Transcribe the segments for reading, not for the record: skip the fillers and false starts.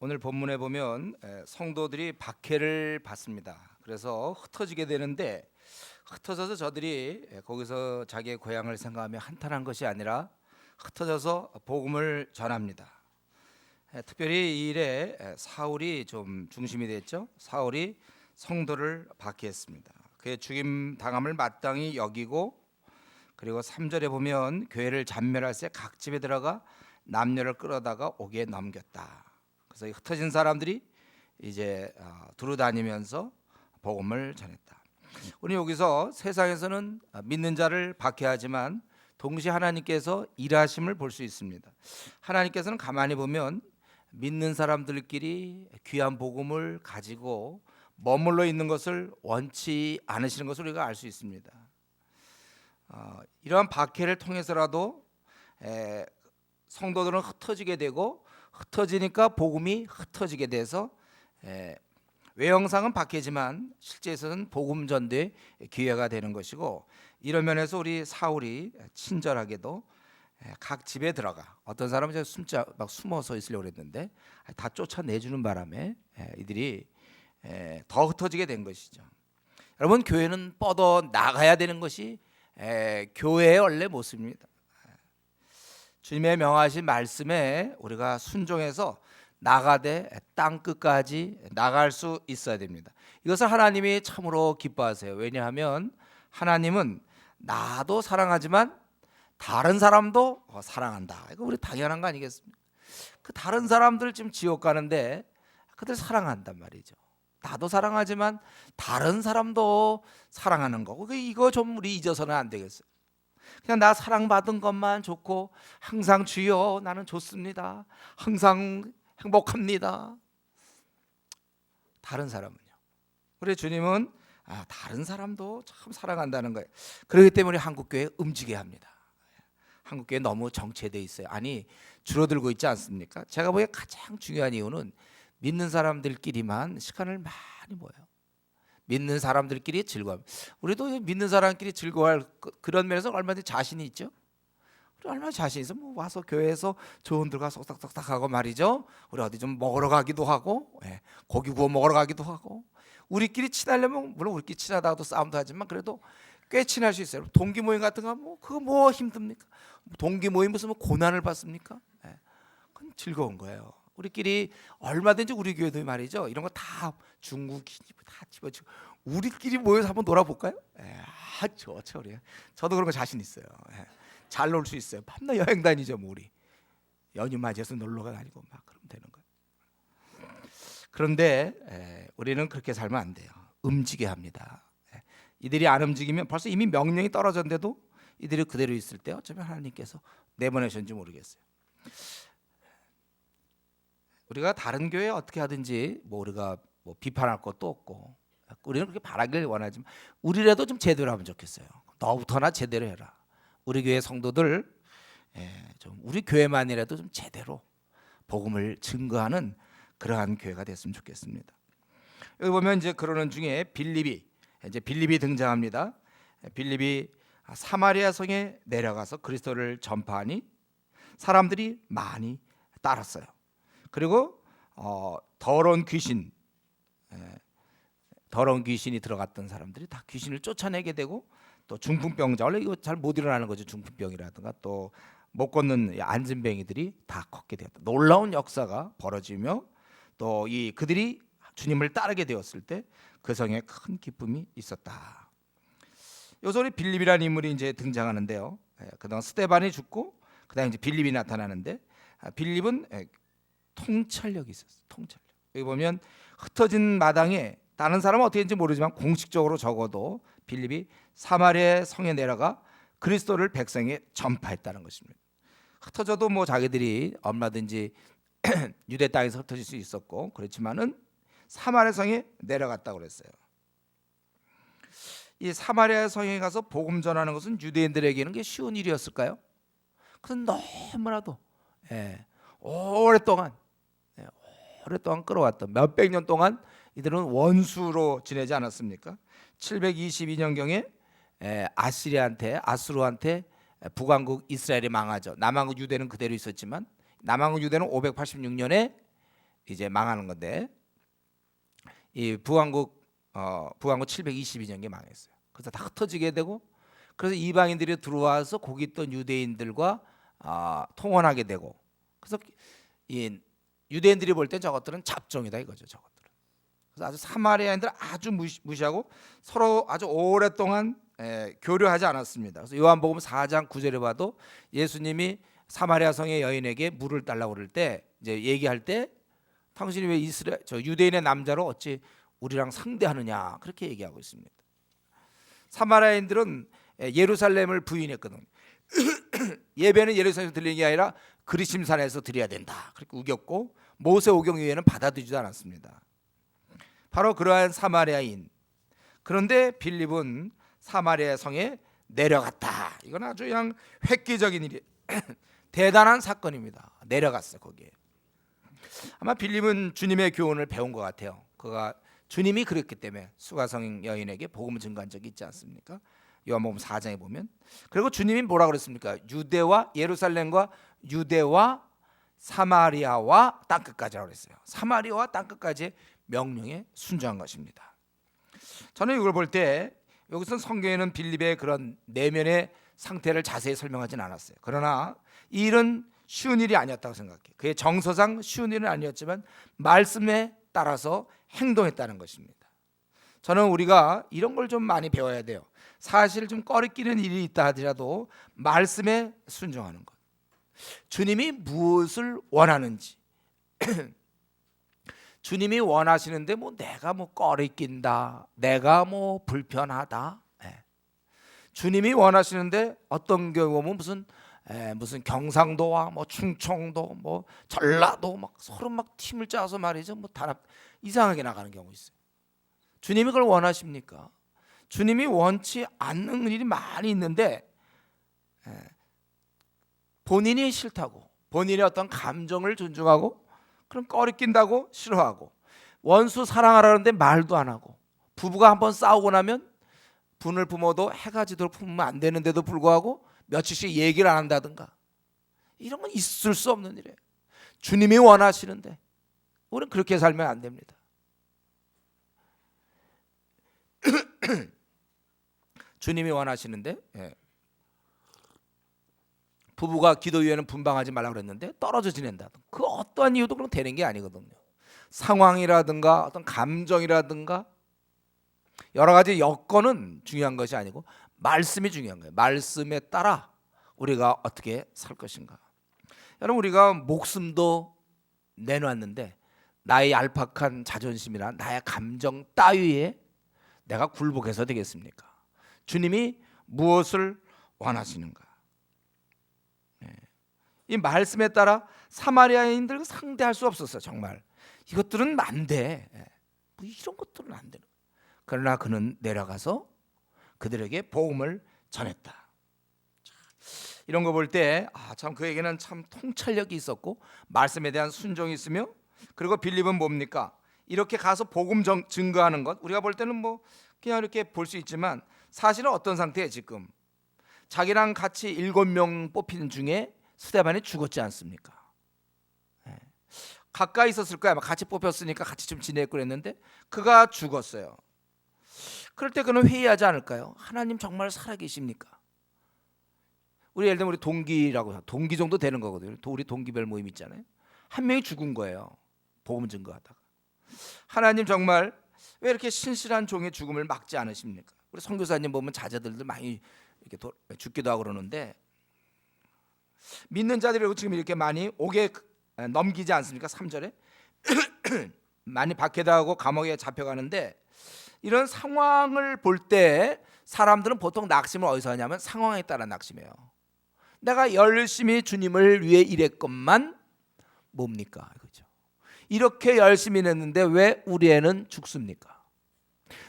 오늘 본문에 보면 성도들이 박해를 받습니다. 그래서 흩어지게 되는데 흩어져서 저들이 거기서 자기의 고향을 생각하며 한탄한 것이 아니라 흩어져서 복음을 전합니다. 특별히 이 일에 사울이 좀 중심이 됐죠. 사울이 성도를 박해했습니다. 그의 죽임 당함을 마땅히 여기고, 그리고 3절에 보면 교회를 잔멸할 새 각 집에 들어가 남녀를 끌어다가 옥에 넘겼다. 그래서 흩어진 사람들이 이제 두루다니면서 복음을 전했다. 우리 여기서 세상에서는 믿는 자를 박해하지만 동시에 하나님께서 일하심을 볼 수 있습니다. 하나님께서는 가만히 보면 믿는 사람들끼리 귀한 복음을 가지고 머물러 있는 것을 원치 않으시는 것을 우리가 알 수 있습니다. 이러한 박해를 통해서라도 성도들은 흩어지게 되고, 흩어지니까 복음이 흩어지게 돼서 외형상은 박해지만 실제에서는 복음 전도의 기회가 되는 것이고, 이런 면에서 우리 사울이 친절하게도 각 집에 들어가, 어떤 사람은 막 숨어서 있으려고 했는데 다 쫓아내주는 바람에 이들이 더 흩어지게 된 것이죠. 여러분, 교회는 뻗어 나가야 되는 것이 교회의 원래 모습입니다. 주님의 명하신 말씀에 우리가 순종해서 나가되 땅 끝까지 나갈 수 있어야 됩니다. 이것을 하나님이 참으로 기뻐하세요. 왜냐하면 하나님은 나도 사랑하지만 다른 사람도 사랑한다. 이거 우리 당연한 거 아니겠습니까? 그 다른 사람들 지금 지옥 가는데 그들 사랑한단 말이죠. 나도 사랑하지만 다른 사람도 사랑하는 거고, 이거 좀 우리 잊어서는 안 되겠어요. 그냥 나 사랑받은 것만 좋고 항상 주여 나는 좋습니다, 항상 행복합니다. 다른 사람은요? 우리 주님은 다른 사람도 참 사랑한다는 거예요. 그렇기 때문에 한국교회 움직여야 합니다. 한국교회 너무 정체되어 있어요. 아니, 줄어들고 있지 않습니까? 제가 보기에 가장 중요한 이유는 믿는 사람들끼리만 시간을 많이 모여요. 믿는 사람들끼리 즐거움. 우리도 믿는 사람끼리 즐거워할 그런 면에서 얼마든지 자신이 있죠. 우리 얼마나 자신 있어? 뭐 와서 교회에서 좋은 데가 쏙싹쏙싹 하고 말이죠. 우리 어디 좀 먹으러 가기도 하고, 고기 구워 먹으러 가기도 하고. 우리끼리 친하려면 물론 우리끼리 친하다고도 싸움도 하지만 그래도 꽤 친할 수 있어요. 동기 모임 같은 거 뭐 그거 뭐 힘듭니까? 동기 모임 무슨 뭐 고난을 받습니까? 그건 즐거운 거예요. 우리끼리 얼마든지 우리 교회도 말이죠. 이런 거 다 중국 다 집어치고 우리끼리 모여서 한번 놀아볼까요? 좋죠 우리. 저도 그런 거 자신 있어요. 잘 놀 수 있어요. 밤낮 여행 다니죠, 뭐 우리. 연휴 맞이해서 놀러가 다니고 막 그러면 되는 거예요. 그런데 우리는 그렇게 살면 안 돼요. 움직여야 합니다. 이들이 안 움직이면 벌써 이미 명령이 떨어졌는데도 이들이 그대로 있을 때 어쩌면 하나님께서 내보내셨는지 모르겠어요. 우리가 다른 교회 어떻게 하든지 뭐 우리가 뭐 비판할 것도 없고, 우리는 그렇게 바라길 원하지만 우리라도 좀 제대로 하면 좋겠어요. 너부터나 제대로 해라. 우리 교회 성도들 좀 우리 교회만이라도 좀 제대로 복음을 증거하는 그러한 교회가 됐으면 좋겠습니다. 여기 보면 이제 그러는 중에 빌립이 등장합니다. 빌립이 사마리아 성에 내려가서 그리스도를 전파하니 사람들이 많이 따랐어요. 그리고 더러운 귀신이 들어갔던 사람들이 다 귀신을 쫓아내게 되고, 또 중풍병자, 원래 이거 잘 못 일어나는 거죠. 중풍병이라든가 또 못 걷는 안진뱅이들이 다 걷게 되었다. 놀라운 역사가 벌어지며, 또 그들이 주님을 따르게 되었을 때 그 성에 큰 기쁨이 있었다. 여기서 우리 빌립이라는 인물이 이제 등장하는데요. 그다음 스데반이 죽고 그다음 이제 빌립이 나타나는데, 빌립은 통찰력이 있었어요. 통찰력. 여기 보면 흩어진 마당에 다른 사람은 어떻게 했는지 모르지만 공식적으로 적어도 빌립이 사마리아 성에 내려가 그리스도를 백성에 전파했다는 것입니다. 흩어져도 뭐 자기들이 얼마든지 유대 땅에서 흩어질 수 있었고, 그렇지만은 사마리아 성에 내려갔다고 그랬어요. 이 사마리아 성에 가서 복음 전하는 것은 유대인들에게는 게 쉬운 일이었을까요? 그건 너무나도 오랫동안 끌어왔던, 몇백 년 동안 이들은 원수로 지내지 않았습니까? 722년경에 아수르한테 북왕국 이스라엘이 망하죠. 남왕국 유대는 그대로 있었지만 남왕국 유대는 586년에 이제 망하는 건데 이 부왕국 722년에 망했어요. 그래서 다 흩어지게 되고 그래서 이방인들이 들어와서 거기 있던 유대인들과 통혼하게 되고 그래서 이 유대인들이 볼 때 저것들은 잡종이다 이거죠. 저것들은. 그래서 아주 사마리아인들 아주 무시하고 서로 아주 오랫동안 교류하지 않았습니다. 그래서 요한복음 4장 9절에 봐도 예수님이 사마리아 성의 여인에게 물을 달라고 그럴 때 이제 얘기할 때 당신이 왜 저 유대인의 남자로 어찌 우리랑 상대하느냐 그렇게 얘기하고 있습니다. 사마리아인들은 예루살렘을 부인했거든요. 예배는 예루살렘에서 드리는 게 아니라 그리심산에서 드려야 된다 그렇게 우겼고 모세오경 이외에는 받아들이지도 않았습니다. 바로 그러한 사마리아인. 그런데 빌립은 사마리아 성에 내려갔다. 이건 아주 그냥 획기적인 일이 대단한 사건입니다. 내려갔어요 거기에. 아마 빌립은 주님의 교훈을 배운 것 같아요. 그가 주님이 그랬기 때문에 수가성 여인에게 복음을 증거한 적이 있지 않습니까? 요한복음 4장에 보면. 그리고 주님이 뭐라 그랬습니까? 유대와 예루살렘과 유대와 사마리아와 땅끝까지라고 그랬어요. 사마리아와 땅끝까지의 명령에 순종한 것입니다. 저는 이걸 볼 때 여기서 성경에는 빌립의 그런 내면의 상태를 자세히 설명하진 않았어요. 그러나 이 일은 쉬운 일이 아니었다고 생각해요. 그의 정서상 쉬운 일은 아니었지만 말씀에 따라서 행동했다는 것입니다. 저는 우리가 이런 걸 좀 많이 배워야 돼요. 사실 좀 꺼리끼는 일이 있다 하더라도 말씀에 순종하는 것. 주님이 무엇을 원하는지 주님이 원하시는데 뭐 내가 뭐 꺼리낀다, 내가 뭐 불편하다. 주님이 원하시는데 어떤 경우 보면 무슨 경상도와 뭐 충청도 뭐 전라도 막 서로 막 팀을 짜서 말이죠. 뭐 단합 이상하게 나가는 경우 있어요. 주님이 그걸 원하십니까? 주님이 원치 않는 일이 많이 있는데 본인이 싫다고, 본인의 어떤 감정을 존중하고 그럼 꺼리낀다고 싫어하고 원수 사랑하라는데 말도 안 하고 부부가 한번 싸우고 나면 분을 품어도 해가 지도록 품으면 안 되는데도 불구하고 며칠씩 얘기를 안 한다든가 이런 건 있을 수 없는 일이에요. 주님이 원하시는데 우리는 그렇게 살면 안 됩니다. 주님이 원하시는데 부부가 기도 위에는 분방하지 말라고 그랬는데 떨어져 지낸다. 그 어떠한 이유도 그럼 되는 게 아니거든요. 상황이라든가 어떤 감정이라든가 여러 가지 여건은 중요한 것이 아니고 말씀이 중요한 거예요. 말씀에 따라 우리가 어떻게 살 것인가. 여러분 우리가 목숨도 내놨는데 나의 얄팍한 자존심이나 나의 감정 따위에 내가 굴복해서 되겠습니까? 주님이 무엇을 원하시는가? 이 말씀에 따라 사마리아인들 상대할 수 없었어요. 정말 이것들은 안 돼. 뭐 이런 것들은 안 되는. 그러나 그는 내려가서 그들에게 복음을 전했다. 이런 거 볼 때 참 그에게는 참 통찰력이 있었고 말씀에 대한 순종이 있으며 그리고 빌립은 뭡니까? 이렇게 가서 복음 증거하는 것 우리가 볼 때는 뭐 그냥 이렇게 볼 수 있지만 사실은 어떤 상태에 지금 자기랑 같이 7명 뽑히는 중에 스데반이 죽었지 않습니까? 가까이 있었을 거야. 같이 뽑혔으니까 같이 좀 지냈고 그랬는데 그가 죽었어요. 그럴 때 그는 회의하지 않을까요? 하나님 정말 살아계십니까? 우리 예를 들면 우리 동기라고 동기 정도 되는 거거든요. 우리 동기별 모임 있잖아요. 한 명이 죽은 거예요. 복음 증거하다가. 하나님 정말 왜 이렇게 신실한 종의 죽음을 막지 않으십니까? 우리 선교사님 보면 자녀들도 많이 이렇게 죽기도 하고 그러는데 믿는 자들이 지금 이렇게 많이 옥에 넘기지 않습니까? 3절에 많이 박해당하고 감옥에 잡혀가는데 이런 상황을 볼 때 사람들은 보통 낙심을 어디서 하냐면 상황에 따라 낙심해요. 내가 열심히 주님을 위해 일했건만 뭡니까? 그렇죠? 이렇게 열심히 했는데 왜 우리 애는 죽습니까?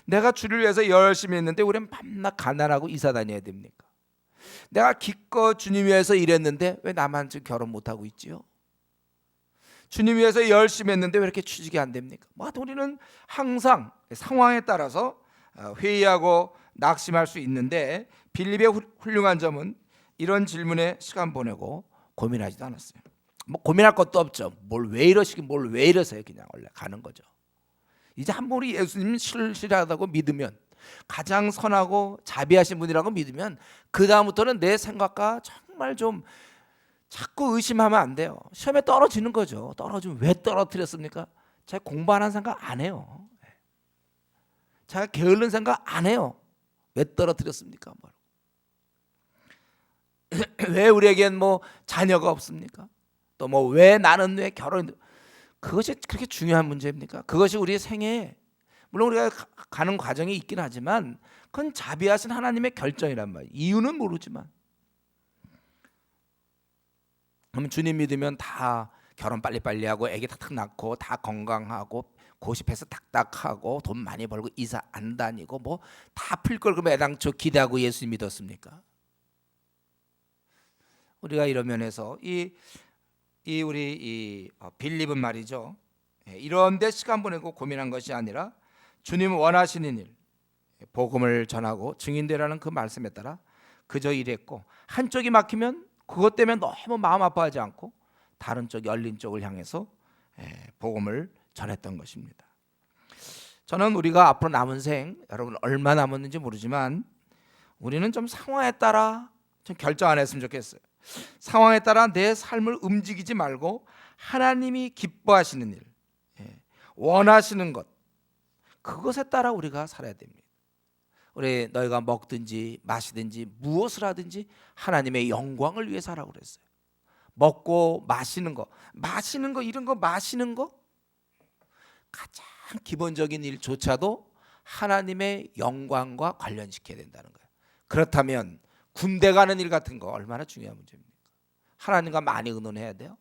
내가 주를 위해서 열심히 했는데 우리는 밤낮 가난하고 이사 다녀야 됩니까? 내가 기껏 주님 위해서 일했는데 왜 나만 지금 결혼 못하고 있지요? 주님 위해서 열심히 했는데 왜 이렇게 취직이 안 됩니까? 우리는 항상 상황에 따라서 회의하고 낙심할 수 있는데 빌립의 훌륭한 점은 이런 질문에 시간 보내고 고민하지도 않았어요. 뭐 고민할 것도 없죠. 뭘 왜 이러시긴 뭘 왜 이러세요. 그냥 원래 가는 거죠. 이제 한 번 우리 예수님 신실하다고 믿으면, 가장 선하고 자비하신 분이라고 믿으면, 그 다음부터는 내 생각과 정말 좀 자꾸 의심하면 안 돼요. 시험에 떨어지는 거죠. 떨어지면 왜 떨어뜨렸습니까? 제가 공부 안 한 생각 안 해요. 제가 게으른 생각 안 해요. 왜 떨어뜨렸습니까? 왜 우리에겐 뭐 자녀가 없습니까? 또 뭐 왜 나는 왜 결혼, 그것이 그렇게 중요한 문제입니까? 그것이 우리의 생애에, 물론 우리가 가는 과정이 있긴 하지만 그건 자비하신 하나님의 결정이란 말이에요. 이유는 모르지만. 그러면 주님 믿으면 다 결혼 빨리빨리 하고 애기 탁탁 낳고 다 건강하고 고시패스 딱딱하고 돈 많이 벌고 이사 안 다니고 뭐 다 풀 걸 그러면 애당초 기대하고 예수 믿었습니까? 우리가 이런 면에서 우리 빌립은 말이죠. 이런데 시간 보내고 고민한 것이 아니라 주님 원하시는 일, 복음을 전하고 증인되라는 그 말씀에 따라 그저 일했고, 한쪽이 막히면 그것 때문에 너무 마음 아파하지 않고 다른 쪽 열린 쪽을 향해서 복음을 전했던 것입니다. 저는 우리가 앞으로 남은 생, 여러분 얼마 남았는지 모르지만 우리는 좀 상황에 따라 좀 결정 안 했으면 좋겠어요. 상황에 따라 내 삶을 움직이지 말고 하나님이 기뻐하시는 일, 원하시는 것, 그것에 따라 우리가 살아야 됩니다. 우리 너희가 먹든지 마시든지 무엇을 하든지 하나님의 영광을 위해서 하라고 그랬어요. 먹고 마시는 거 이런 거 마시는 거, 가장 기본적인 일조차도 하나님의 영광과 관련시켜야 된다는 거예요. 그렇다면 군대 가는 일 같은 거 얼마나 중요한 문제입니까? 하나님과 많이 의논해야 돼요.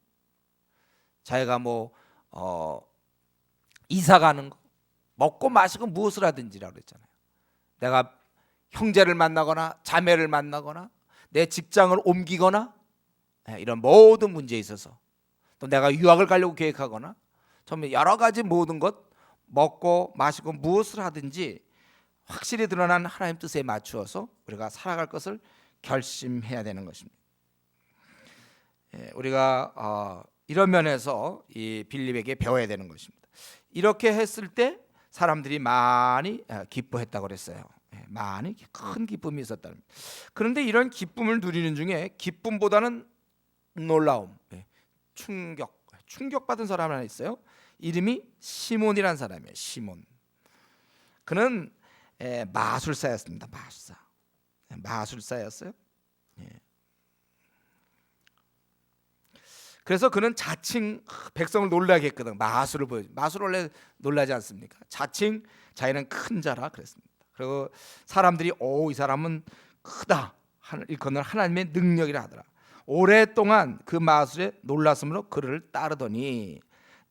자기가 뭐 이사 가는 거, 먹고 마시고 무엇을 하든지라고 그랬잖아요. 내가 형제를 만나거나 자매를 만나거나 내 직장을 옮기거나 이런 모든 문제에 있어서, 또 내가 유학을 가려고 계획하거나 정말 여러 가지 모든 것, 먹고 마시고 무엇을 하든지 확실히 드러난 하나님 뜻에 맞추어서 우리가 살아갈 것을 결심해야 되는 것입니다. 우리가 이런 면에서 이 빌립에게 배워야 되는 것입니다. 이렇게 했을 때 사람들이 많이 기뻐했다고 그랬어요. 많이 큰 기쁨이 있었다. 그런데 이런 기쁨을 누리는 중에 기쁨보다는 놀라움, 충격받은 사람 하나 있어요. 이름이 시몬이라는 사람이에요. 시몬. 그는 마술사였습니다. 마술사였어요. 그래서 그는 자칭 백성을 놀라게 했거든. 마술을 보여. 마술 원래 놀라지 않습니까? 자칭 자기는 큰 자라 그랬습니다. 그리고 사람들이 이 사람은 크다, 일컫는 하나님의 능력이라 하더라. 오랫동안 그 마술에 놀랐으므로 그를 따르더니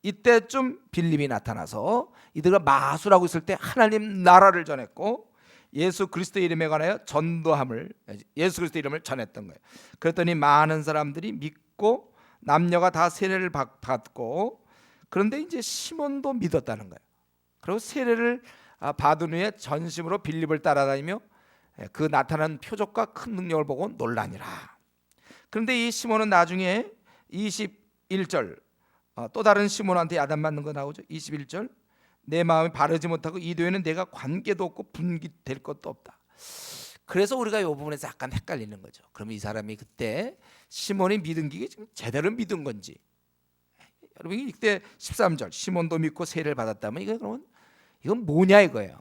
이때쯤 빌립이 나타나서 이들과 마술하고 있을 때 하나님 나라를 전했고 예수 그리스도의 이름에 관하여 전도함을, 예수 그리스도의 이름을 전했던 거예요. 그랬더니 많은 사람들이 믿고 남녀가 다 세례를 받고, 그런데 이제 시몬도 믿었다는 거예요. 그리고 세례를 받은 후에 전심으로 빌립을 따라다니며 그 나타난 표적과 큰 능력을 보고 놀라니라. 그런데 이 시몬은 나중에 21절 또 다른 시몬한테 야단 맞는 거 나오죠. 21절, 내 마음이 바르지 못하고 이도에는 내가 관계도 없고 분깃될 것도 없다. 그래서 우리가 이 부분에서 약간 헷갈리는 거죠. 그러면 이 사람이 그때 시몬이 믿은 게 지금 제대로 믿은 건지, 여러분 이때 13절 시몬도 믿고 세례를 받았다면 이건 뭐냐 이거예요.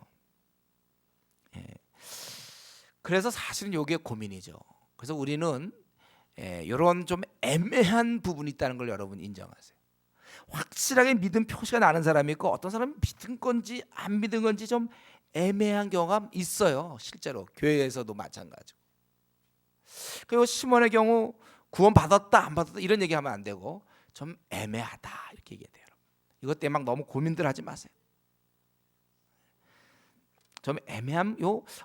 그래서 사실은 이게 고민이죠. 그래서 우리는 이런 좀 애매한 부분이 있다는 걸 여러분 인정하세요. 확실하게 믿음 표시가 나는 사람이 있고 어떤 사람은 믿은 건지 안 믿은 건지 좀 애매한 경우가 있어요. 실제로 교회에서도 마찬가지고. 그리고 시몬의 경우 구원 받았다 안 받았다 이런 얘기하면 안 되고 좀 애매하다 이렇게 얘기해야 돼요. 이것 때문에 막 너무 고민들 하지 마세요. 좀 애매한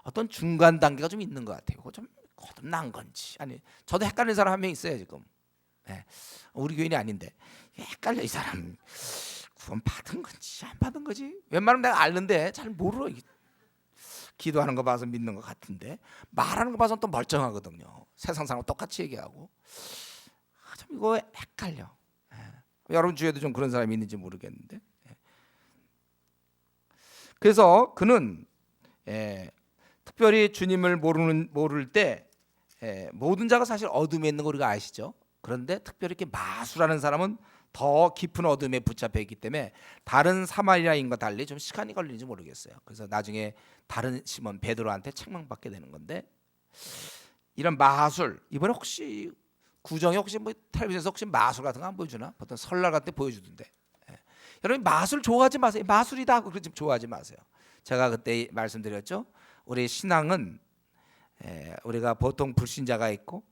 어떤 중간 단계가 좀 있는 것 같아요. 좀 거듭난 건지 아니, 저도 헷갈리는 사람 한 명 있어요 지금. 우리 교인이 아닌데 헷갈려. 이 사람 구원 받은 건지 안 받은 거지 웬만하면 내가 아는데 잘 모르어. 기도하는 거 봐서 믿는 것 같은데 말하는 거 봐서는 또 멀쩡하거든요. 세상 사람 똑같이 얘기하고 참 이거 헷갈려. 여러분 주위에도 좀 그런 사람이 있는지 모르겠는데. 그래서 그는 특별히 주님을 모를 때 모든 자가 사실 어둠에 있는 거 우리가 아시죠? 그런데 특별히 이렇게 마술하는 사람은 더 깊은 어둠에 붙잡혀 있기 때문에 다른 사마리아인과 달리 좀 시간이 걸리는지 모르겠어요. 그래서 나중에 다른 시몬 베드로한테 책망받게 되는 건데, 이런 마술, 이번에 혹시 구정에 혹시 뭐 텔레비전에서 혹시 마술 같은 거 안 보여주나? 보통 설날 같은 때 보여주던데. 여러분 마술 좋아하지 마세요. 마술이다 하고 그러지 좋아하지 마세요. 제가 그때 말씀드렸죠. 우리 신앙은 우리가 보통 불신자가 있고,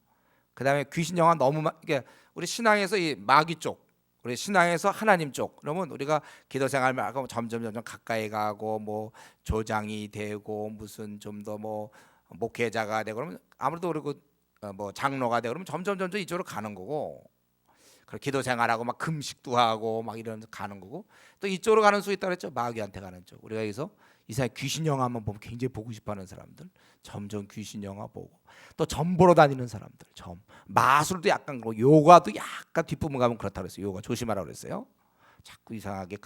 그 다음에 귀신 영화 너무 그러니까 우리 신앙에서 이 마귀 쪽, 우리 신앙에서 하나님 쪽, 그러면 우리가 기도 생활을 하고 점점 가까이 가고 뭐 조장이 되고 무슨 좀 더 뭐 목회자가 되고 그러면 아무래도 그리고 뭐 장로가 되고 그러면 점점 이쪽으로 가는 거고, 그리고 기도 생활하고 막 금식도 하고 막 이런 가는 거고, 또 이쪽으로 가는 수 있다 그랬죠. 마귀한테 가는 쪽. 우리가 여기서 이사람 귀신 영화 한번 보면 굉장히 보고 싶어하는 사람들, 점점 귀신 영화 보고, 또 점 보러 다니는 사람들, 점 마술도 약간 그렇고, 요가도 약간 뒷부분 가면 그렇다 그랬어요. 요가 조심하라 그랬어요. 자꾸 이상하게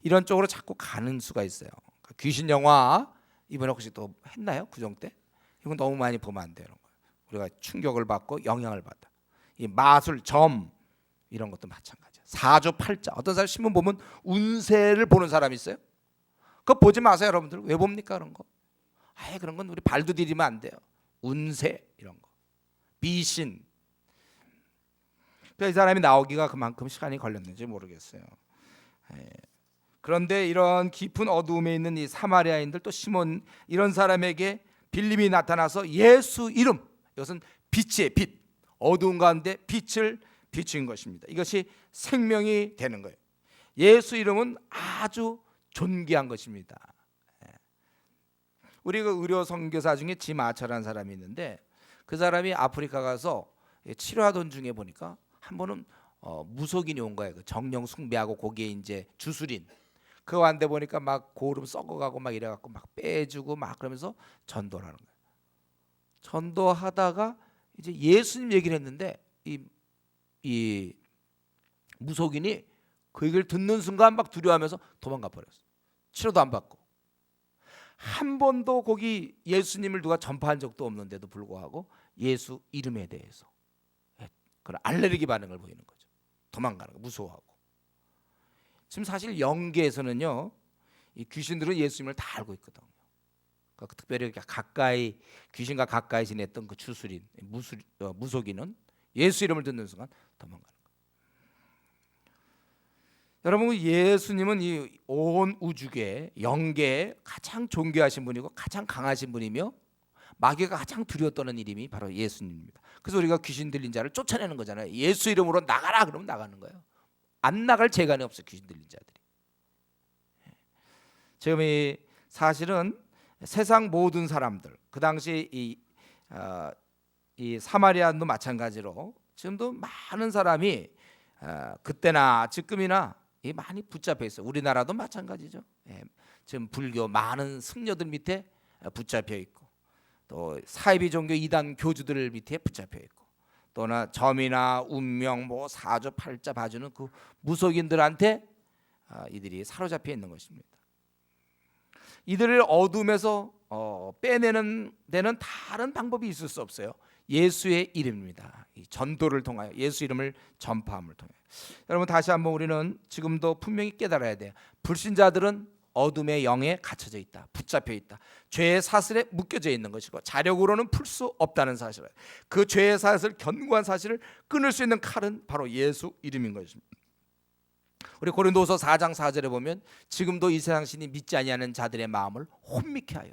이런 쪽으로 자꾸 가는 수가 있어요. 그러니까 귀신 영화 이번에 혹시 또 했나요? 구정 때? 이건 너무 많이 보면 안 되는 거예요. 우리가 충격을 받고 영향을 받아. 이 마술, 점 이런 것도 마찬가지야. 사주팔자, 어떤 사람 신문 보면 운세를 보는 사람이 있어요. 그거 보지 마세요, 여러분들. 왜 봅니까 그런 거? 아예 그런 건 우리 발도 디디면 안 돼요. 운세 이런 거, 미신. 그러니까 이 사람이 나오기가 그만큼 시간이 걸렸는지 모르겠어요. 그런데 이런 깊은 어두움에 있는 이 사마리아인들, 또 시몬, 이런 사람에게 빌림이 나타나서 예수 이름, 이것은 빛의 빛, 어두운 가운데 빛을 비추인 것입니다. 이것이 생명이 되는 거예요. 예수 이름은 아주 존귀한 것입니다. 우리 그 의료 선교사 중에 지마차라는 사람이 있는데, 그 사람이 아프리카 가서 치료하던 중에 보니까 한 번은 무속인이 온 거예요. 그 정령 숭배하고 거기에 이제 주술인, 그거 왔는데 보니까 막 고름 썩어가고 막 이래갖고 막 빼주고 막 그러면서 전도를 하는 거예요. 전도하다가 이제 예수님 얘기를 했는데 이 무속인이 그 얘기를 듣는 순간 막 두려워하면서 도망가 버렸어. 치료도 안 받고. 한 번도 거기 예수님을 누가 전파한 적도 없는데도 불구하고 예수 이름에 대해서 그런 알레르기 반응을 보이는 거죠. 도망가는 거, 무서워하고. 지금 사실 영계에서는요, 이 귀신들은 예수님을 다 알고 있거든요. 그러니까 특별히 가까이 귀신과 가까이 지냈던 그 주술인 무속인은 예수 이름을 듣는 순간 도망가는 거예요. 여러분, 예수님은 이 온 우주계 영계에 가장 존귀하신 분이고 가장 강하신 분이며 마귀가 가장 두려워 떠는 이름이 바로 예수님입니다. 그래서 우리가 귀신 들린 자를 쫓아내는 거잖아요. 예수 이름으로 나가라 그러면 나가는 거예요. 안 나갈 재간이 없어, 귀신 들린 자들이. 지금 이 사실은 세상 모든 사람들, 그 당시 이 사마리아도 마찬가지로 지금도 많은 사람이 그때나 지금이나 많이 붙잡혀 있어요. 우리나라도 마찬가지죠. 지금 불교 많은 승려들 밑에 붙잡혀 있고, 또 사이비 종교 이단 교주들 밑에 붙잡혀 있고, 또나 점이나 운명, 뭐 사주팔자 봐주는 그 무속인들한테 이들이 사로잡혀 있는 것입니다. 이들을 어둠에서 빼내는 데는 다른 방법이 있을 수 없어요. 예수의 이름입니다. 이 전도를 통하여, 예수 이름을 전파함을 통해. 여러분, 다시 한번 우리는 지금도 분명히 깨달아야 돼요. 불신자들은 어둠의 영에 갇혀져 있다, 붙잡혀 있다, 죄의 사슬에 묶여져 있는 것이고 자력으로는 풀 수 없다는 사실을, 그 죄의 사슬, 견고한 사실을 끊을 수 있는 칼은 바로 예수 이름인 것입니다. 우리 고린도서 4장 4절에 보면 지금도 이 세상 신이 믿지 아니하는 자들의 마음을 혼미케 하여,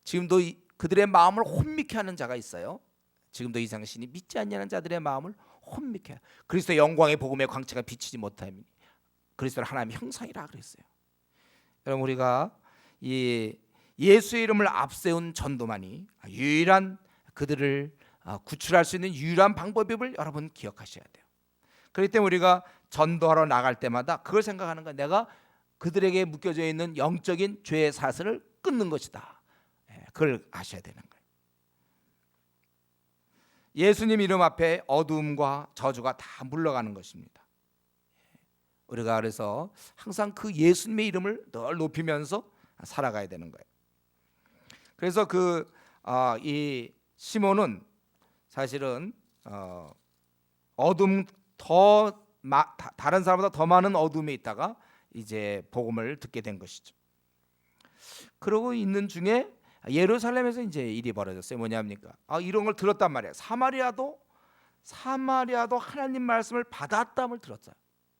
지금도 그들의 마음을 혼미케 하는 자가 있어요. 지금도 이 세상 신이 믿지 아니하는 자들의 마음을 혼미케 하여, 그리스도의 영광의 복음의 광채가 비치지 못함이니 그리스도는 하나님의 형상이라 그랬어요. 여러분, 우리가 이 예수의 이름을 앞세운 전도만이 유일한, 그들을 구출할 수 있는 유일한 방법임을 여러분 기억하셔야 돼요. 그렇기 때문에 우리가 전도하러 나갈 때마다 그걸 생각하는 거예요. 내가 그들에게 묶여져 있는 영적인 죄의 사슬을 끊는 것이다. 그걸 아셔야 되는 거예요. 예수님 이름 앞에 어두움과 저주가 다 물러가는 것입니다. 우리가 그래서 항상 그 예수님의 이름을 늘 높이면서 살아가야 되는 거예요. 그래서 이 시몬은 사실은 어둠 다른 사람보다 더 많은 어둠에 있다가 이제 복음을 듣게 된 것이죠. 그러고 있는 중에 예루살렘에서 이제 일이 벌어졌어요. 뭐냐입니까? 이런 걸 들었단 말이에요. 사마리아도 하나님 말씀을 받았다을 들었어요.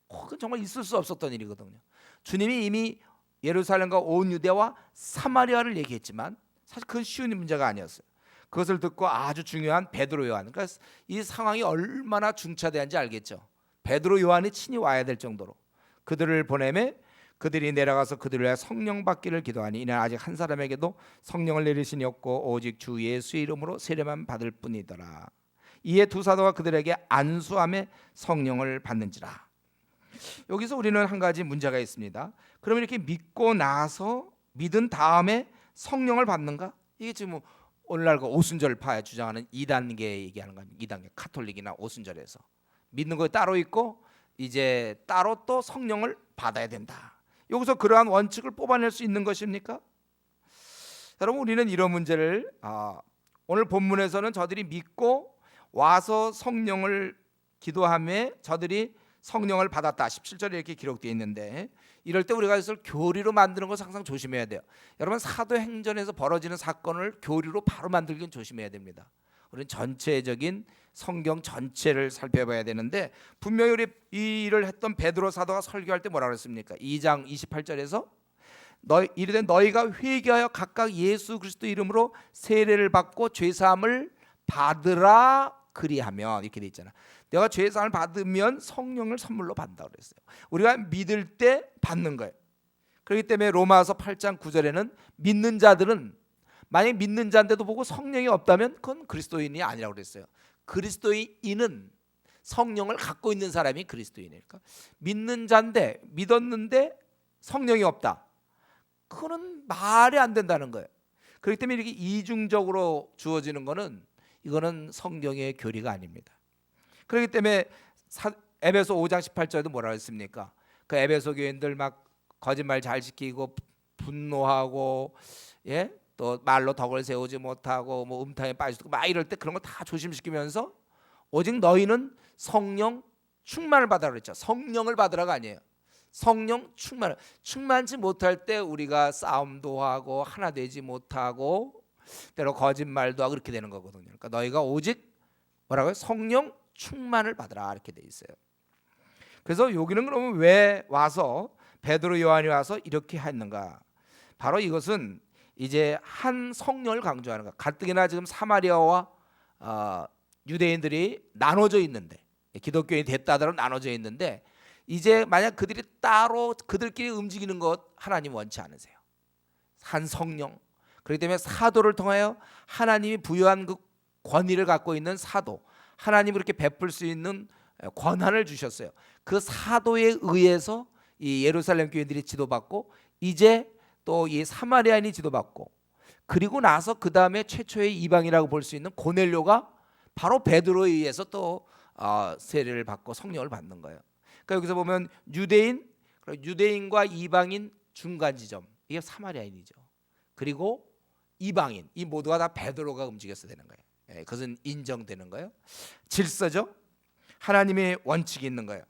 그건 정말 있을 수 없었던 일이거든요. 주님이 이미 예루살렘과 온 유대와 사마리아를 얘기했지만 사실 그건 쉬운 문제가 아니었어요. 그것을 듣고 아주 중요한 베드로 요한, 그러니까 이 상황이 얼마나 중차대한지 알겠죠. 베드로 요한이 친히 와야 될 정도로 그들을 보내매 그들이 내려가서 그들을 위해 성령 받기를 기도하니 이는 아직 한 사람에게도 성령을 내리시니 없고 오직 주 예수의 이름으로 세례만 받을 뿐이더라. 이에 두 사도가 그들에게 안수함에 성령을 받는지라. 여기서 우리는 한 가지 문제가 있습니다. 그러면 이렇게 믿고 나서 믿은 다음에 성령을 받는가? 이게 지금 오늘날 그 오순절파에 주장하는 2단계 얘기하는 겁니다. 2단계 카톨릭이나 오순절에서 믿는 거 따로 있고 이제 따로 또 성령을 받아야 된다. 여기서 그러한 원칙을 뽑아낼 수 있는 것입니까? 여러분, 우리는 이런 문제를 오늘 본문에서는 저들이 믿고 와서 성령을 기도하며 저들이 성령을 받았다 17절에 이렇게 기록되어 있는데, 이럴 때 우리가 이것을 교리로 만드는 것을 항상 조심해야 돼요. 여러분, 사도행전에서 벌어지는 사건을 교리로 바로 만들긴 조심해야 됩니다. 우리는 전체적인 성경 전체를 살펴봐야 되는데, 분명히 우리 이 일을 했던 베드로 사도가 설교할 때 뭐라 그랬습니까? 2장 28절에서 이르되 너희가 회개하여 각각 예수 그리스도 이름으로 세례를 받고 죄사함을 받으라 그리하면, 이렇게 돼 있잖아. 내가 죄사함을 받으면 성령을 선물로 받는다 그랬어요. 우리가 믿을 때 받는 거예요. 그렇기 때문에 로마서 8장 9절에는 믿는 자들은, 만약 믿는 자인데도 보고 성령이 없다면 그건 그리스도인이 아니라고 그랬어요. 그리스도인은 성령을 갖고 있는 사람이 그리스도인이니까, 믿는 자인데 믿었는데 성령이 없다, 그거는 말이 안 된다는 거예요. 그렇기 때문에 이렇게 이중적으로 주어지는 거는, 이거는 성경의 교리가 아닙니다. 그렇기 때문에 에베소 5장 18절에도 뭐라고 했습니까? 그 에베소 교인들 막 거짓말 잘 지키고 분노하고, 또 말로 덕을 세우지 못하고 뭐 음탕에 빠지고 막 이럴 때 그런 거 다 조심시키면서 오직 너희는 성령 충만을 받으라 그랬죠. 성령을 받으라가 아니에요. 성령 충만치 못할 때 우리가 싸움도 하고 하나 되지 못하고 때로 거짓말도 하고 그렇게 되는 거거든요. 그러니까 너희가 오직 뭐라고요? 성령 충만을 받으라, 이렇게 돼 있어요. 그래서 여기는 그러면 왜 와서 베드로 요한이 와서 이렇게 했는가? 바로 이것은 이제 한 성령을 강조하는 거야. 가뜩이나 지금 사마리아와 유대인들이 나눠져 있는데, 기독교인이 됐다 하더라도 나눠져 있는데, 이제 만약 그들이 따로 그들끼리 움직이는 것 하나님 원치 않으세요. 한 성령. 그렇기 때문에 사도를 통하여 하나님이 부여한 그 권위를 갖고 있는 사도, 하나님이 그렇게 베풀 수 있는 권한을 주셨어요. 그 사도에 의해서 이 예루살렘 교인들이 지도받고, 이제 또 이 사마리아인이 지도받고, 그리고 나서 그 다음에 최초의 이방이라고 볼 수 있는 고넬료가 바로 베드로에 의해서 또 세례를 받고 성령을 받는 거예요. 그러니까 여기서 보면 유대인과 이방인 중간 지점, 이게 사마리아인이죠. 그리고 이방인, 이 모두가 다 베드로가 움직였어야 되는 거예요. 그것은 인정되는 거예요. 질서죠. 하나님의 원칙이 있는 거예요.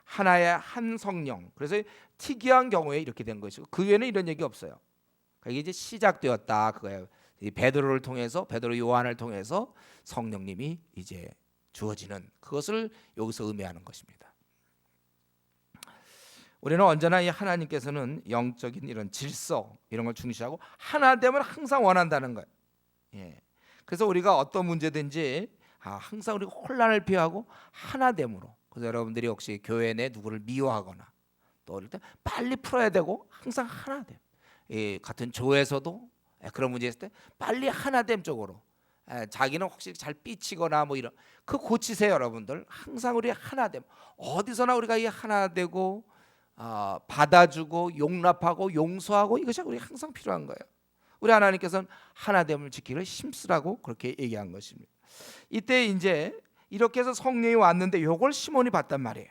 하나의 한 성령. 그래서 특이한 경우에 이렇게 된 것이고, 그 외에는 이런 얘기 없어요. 그러니까 이게 이제 시작되었다 그거예요. 이 베드로를 통해서, 베드로 요한을 통해서 성령님이 이제 주어지는, 그것을 여기서 의미하는 것입니다. 우리는 언제나 이 하나님께서는 영적인 이런 질서, 이런 걸 중시하고 하나됨을 항상 원한다는 거예요. 그래서 우리가 어떤 문제든지 항상 우리가 혼란을 피하고 하나됨으로. 그래서 여러분들이 혹시 교회 내 누구를 미워하거나 또 어릴 때 빨리 풀어야 되고, 항상 하나됨. 같은 조에서도 그런 문제 있을 때 빨리 하나됨 쪽으로, 자기는 혹시 잘 삐치거나 뭐 이런 그 고치세요. 여러분들 항상 우리 하나됨, 어디서나 우리가 이 하나되고 받아주고 용납하고 용서하고, 이것이 우리 항상 필요한 거예요. 우리 하나님께서는 하나됨을 지키기를 힘쓰라고 그렇게 얘기한 것입니다. 이때 이제 이렇게 해서 성령이 왔는데 요걸 시몬이 봤단 말이에요.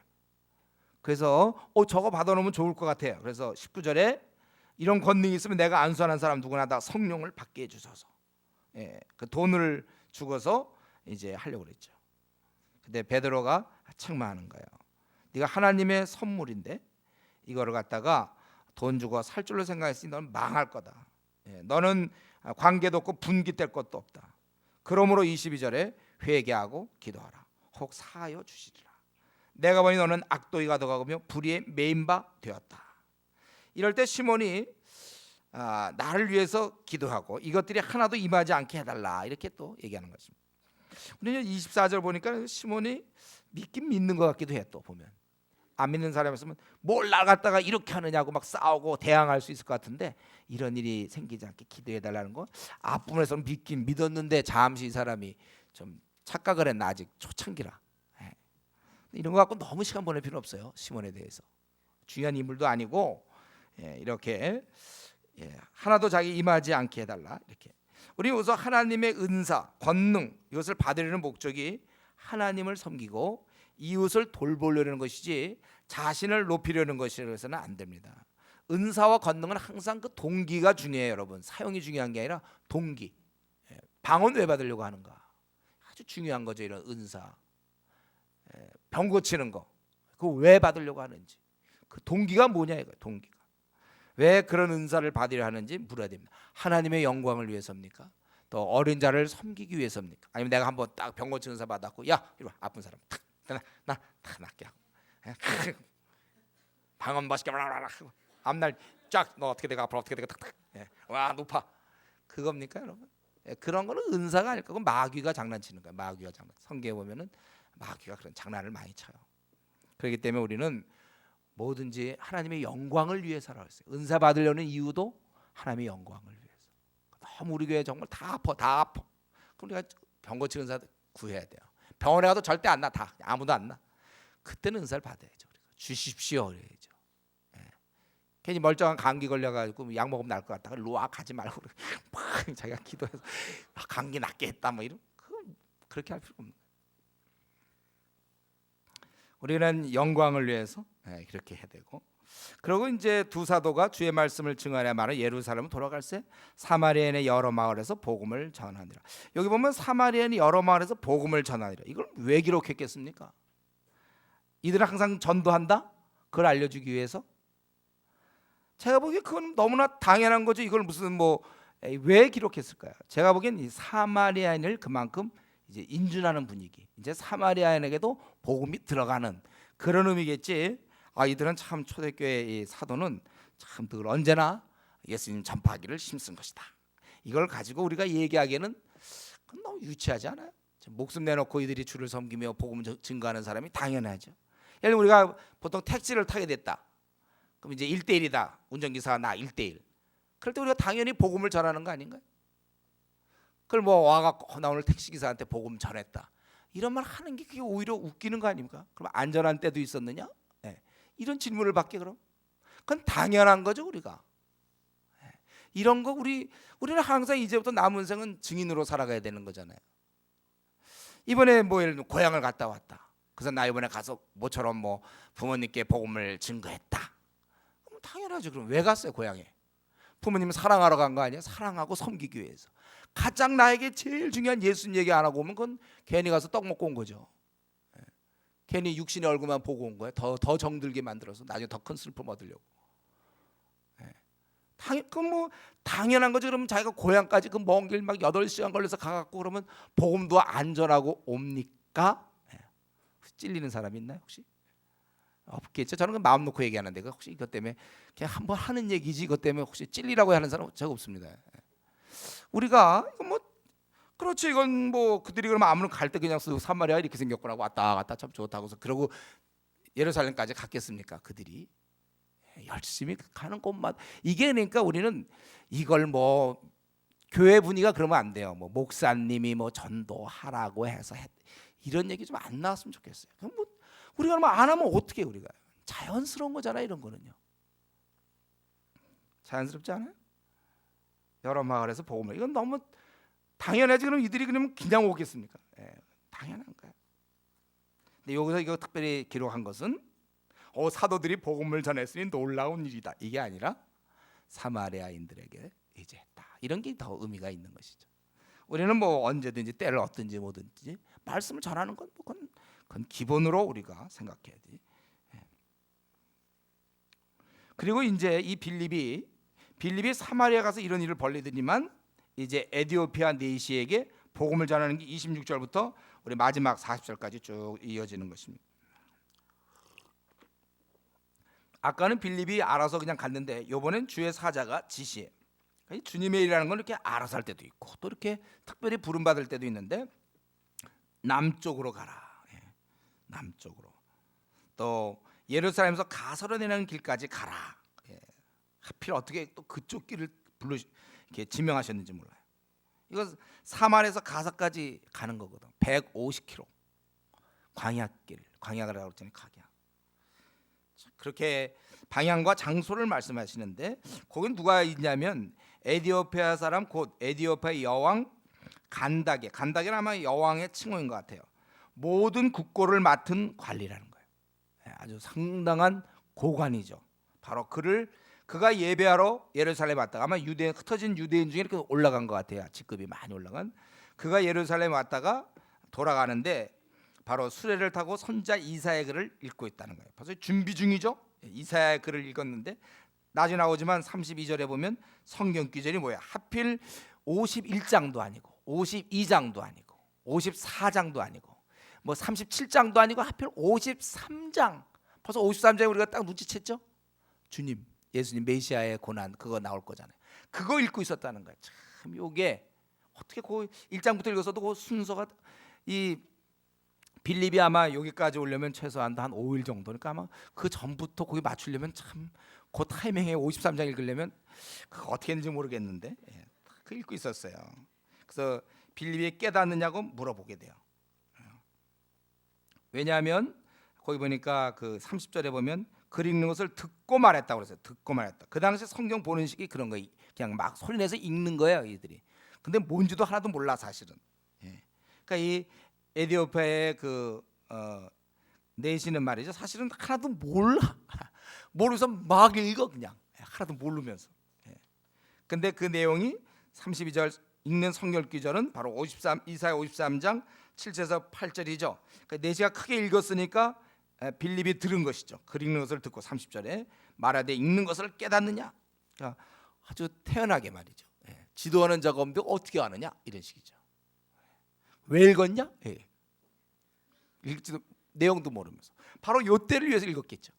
그래서 저거 받아놓으면 좋을 것 같아요. 그래서 19절에 이런 권능이 있으면 내가 안수하는 사람 누구나 다 성령을 받게 해주소서. 그 돈을 주고서 이제 하려고 그랬죠. 근데 베드로가 책망하는 거예요. 네가 하나님의 선물인데 이거를 갖다가 돈 주고 살 줄로 생각했으니 너는 망할 거다. 너는 관계도 없고 분깃될 것도 없다. 그러므로 22절에 회개하고 기도하라. 혹 사하여 주시리라. 내가 보니 너는 악도이가 되어가며 불의에 매인 바 되었다. 이럴 때 시몬이 나를 위해서 기도하고 이것들이 하나도 임하지 않게 해달라 이렇게 또 얘기하는 것입니다. 우리는 24절 보니까 시몬이 믿긴 믿는 것 같기도 해. 또 보면 안 믿는 사람이었으면 뭘 나갔다가 이렇게 하느냐고 막 싸우고 대항할 수 있을 것 같은데 이런 일이 생기지 않게 기도해달라는 건 앞부분에서 믿긴 믿었는데 잠시 이 사람이 좀 착각을 했나 아직 초창기라. 이런 거 갖고 너무 시간 보낼 필요 없어요. 시몬에 대해서 중요한 인물도 아니고 이렇게 하나도 자기 임하지 않게 해달라 이렇게. 우리 우선 하나님의 은사, 권능 이것을 받으려는 목적이 하나님을 섬기고 이웃을 돌보려는 것이지 자신을 높이려는 것이라서는 안 됩니다. 은사와 권능은 항상 그 동기가 중요해요, 여러분. 사용이 중요한 게 아니라 동기. 방언 왜 받으려고 하는가? 아주 중요한 거죠, 이런 은사. 병 고치는 거, 그거 왜 받으려고 하는지, 그 동기가 뭐냐 이거. 동기가 왜 그런 은사를 받으려 하는지 물어야 됩니다. 하나님의 영광을 위해서입니까? 또 어린 자를 섬기기 위해서입니까? 아니면 내가 한번 딱 병 고치는 은사 받았고 야 이리 와 아픈 사람 탁 낫게 하고 방언 멋있게 하고 앞날 쫙 너 어떻게 되고 앞으로 어떻게 되고 탁탁 와 높아 그겁니까 여러분? 그런 거는 은사가 아닐 거고 마귀가 장난치는 거야. 마귀가 장난. 성경에 보면은 마귀가 그런 장난을 많이 쳐요. 그렇기 때문에 우리는 뭐든지 하나님의 영광을 위해서라고 했어요. 은사 받으려는 이유도 하나님의 영광을 위해서. 너무 우리 교회 정말 다 아파. 그럼 우리가 병 고치는 은사 구해야 돼요. 병원에 가도 절대 안 나. 다 아무도 안 나. 그때는 은사를 받아야죠. 우리가. 주십시오 그래야죠. 괜히 멀쩡한 감기 걸려가지고 약 먹으면 날 것 같다. 로아 가지 말고 막 자기가 기도해서 감기 낫게 했다 뭐 이런 그렇게 할 필요 없는 거예요. 우리는 영광을 위해서 그렇게 해야 되고, 그리고 이제 두 사도가 주의 말씀을 증언해 말은 예루살렘 돌아갈새 사마리아인의 여러 마을에서 복음을 전하니라. 여기 보면 사마리아인의 여러 마을에서 복음을 전하니라. 이걸 왜 기록했겠습니까? 이들은 항상 전도한다? 그걸 알려주기 위해서? 제가 보기에 그건 너무나 당연한 거죠. 이걸 무슨 왜 기록했을까요? 제가 보기엔 이 사마리아인을 그만큼 이제 인준하는 분위기, 이제 사마리아인에게도 복음이 들어가는 그런 의미겠지. 이들은 참 초대교회 이 사도는 참 늘 언제나 예수님 전파하기를 힘쓴 것이다. 이걸 가지고 우리가 얘기하기에는 그건 너무 유치하지 않아요? 목숨 내놓고 이들이 주를 섬기며 복음 증거하는 사람이 당연하죠. 예를 들면 우리가 보통 택시를 타게 됐다. 그럼 이제 1대1이다. 운전기사와 나 1대1. 그럴 때 우리가 당연히 복음을 전하는 거 아닌가요? 그걸 와갖고 나 오늘 택시기사한테 복음 전했다. 이런 말 하는 게 그게 오히려 웃기는 거 아닙니까? 그럼 안전한 때도 있었느냐? 이런 질문을 받게 그럼? 그건 당연한 거죠 우리가. 이런 거 우리는 항상 이제부터 남은 생은 증인으로 살아가야 되는 거잖아요. 이번에 예를 들면 고향을 갔다 왔다. 그래서 나 이번에 가서 모처럼 부모님께 복음을 증거했다. 그럼 당연하죠. 그럼 왜 갔어요 고향에? 부모님은 사랑하러 간 거 아니에요? 사랑하고 섬기기 위해서. 가장 나에게 제일 중요한 예수님 얘기 안 하고 오면 그건 괜히 가서 떡 먹고 온 거죠. 괜히 육신의 얼굴만 보고 온 거예요. 더 정들게 만들어서 나중에 더 큰 슬픔 얻으려고. 당연한 거죠. 그러면 자기가 고향까지 그 먼 길 막 8시간 걸려서 가갖고 그러면 복음도 안전하고 옵니까? 찔리는 사람이 있나요 혹시? 없겠죠. 저는 그 마음 놓고 얘기하는데 혹시 이것 때문에 그냥 한번 하는 얘기지 이것 때문에 혹시 찔리라고 하는 사람 제가 없습니다. 우리가 그렇지 이건 그들이 그러면 아무나 갈 때 그냥 사마리아 이렇게 생겼구나 왔다 갔다 참 좋다고 해서 그러고 예루살렘까지 갔겠습니까? 그들이 열심히 가는 곳마다 이게 그러니까 우리는 이걸 교회 분위기가 그러면 안 돼요. 목사님이 전도하라고 해서 이런 얘기 좀 안 나왔으면 좋겠어요. 그럼 우리가 안 하면 어떻게 우리가 자연스러운 거잖아요. 이런 거는요. 자연스럽지 않아요? 여러 마을에서 복음을 이건 너무 당연하지. 그럼 이들이 그냥 오겠습니까? 당연한 거예요. 근데 여기서 이거 특별히 기록한 것은 사도들이 복음을 전했으니 놀라운 일이다. 이게 아니라 사마리아인들에게 이제 했다. 이런 게 더 의미가 있는 것이죠. 우리는 뭐 언제든지 때를 얻든지 뭐든지 말씀을 전하는 건 그건 기본으로 우리가 생각해야지. 그리고 이제 이 빌립이 사마리아 가서 이런 일을 벌리더니만 이제 에디오피아 내시에게 복음을 전하는 게 26절부터 우리 마지막 40절까지 쭉 이어지는 것입니다. 아까는 빌립이 알아서 그냥 갔는데 이번엔 주의 사자가 지시해. 주님의 일이라는 건 이렇게 알아서 할 때도 있고 또 이렇게 특별히 부름 받을 때도 있는데 남쪽으로 가라. 남쪽으로. 또 예루살렘에서 가서로내는 길까지 가라. 하필 어떻게 또 그쪽 길을 이렇게 지명하셨는지 몰라요. 이거 사마리아에서 가사까지 가는 거거든. 150km. 광야길, 광야라고 했잖아요. 광야. 그렇게 방향과 장소를 말씀하시는데 거긴 누가 있냐면 에디오피아 사람 곧 에디오피아 여왕 간다게는 아마 여왕의 칭호인 것 같아요. 모든 국고를 맡은 관리라는 거예요. 아주 상당한 고관이죠. 바로 그가 예배하러 예루살렘 왔다가 아마 흩어진 유대인 중에 이렇게 올라간 것 같아요. 직급이 많이 올라간. 그가 예루살렘 왔다가 돌아가는데 바로 수레를 타고 선지자 이사야의 글을 읽고 있다는 거예요. 벌써 준비 중이죠. 이사야의 글을 읽었는데 나중에 나오지만 32절에 보면 성경 기절이 뭐야? 하필 51장도 아니고 52장도 아니고 54장도 아니고 뭐 37장도 아니고 하필 53장. 벌써 53장에 우리가 딱 눈치챘죠? 주님, 예수님 메시아의 고난 그거 나올 거잖아요. 그거 읽고 있었다는 거예요. 참 요게 어떻게 그 1장부터 읽었어도 그 순서가 이 빌립이 아마 여기까지 오려면 최소한 한 5일 정도니까 아마 그 전부터 거기 맞추려면 참 그 타이밍에 53장 읽으려면 그거 어떻게 했는지 모르겠는데 그 읽고 있었어요. 그래서 빌립이 깨닫느냐고 물어보게 돼요. 왜냐하면 거기 보니까 그 30절에 보면 글 읽는 것을 듣고 말했다고 그랬어요. 듣고 말했다. 그 당시 성경 보는 식이 그런 거예요. 그냥 막 소리내서 읽는 거예요, 이들이. 근데 뭔지도 하나도 몰라 사실은. 그러니까 이 에디오피아의 내시는 말이죠. 사실은 하나도 몰라. 모르면서 막 읽어 그냥. 하나도 모르면서. 근데 그 내용이 32절 읽는 성경 기절은 바로 이사야 53장 7절에서 8절이죠. 그러니까 내시가 크게 읽었으니까 빌립이 들은 것이죠. 글 읽는 것을 듣고 30절에 말하되 읽는 것을 깨닫느냐. 그러니까 아주 태연하게 말이죠. 지도하는 자가 없는데 어떻게 아느냐 이런 식이죠. 왜 읽었냐? 읽지도 내용도 모르면서 바로 요 때를 위해서 읽었겠죠.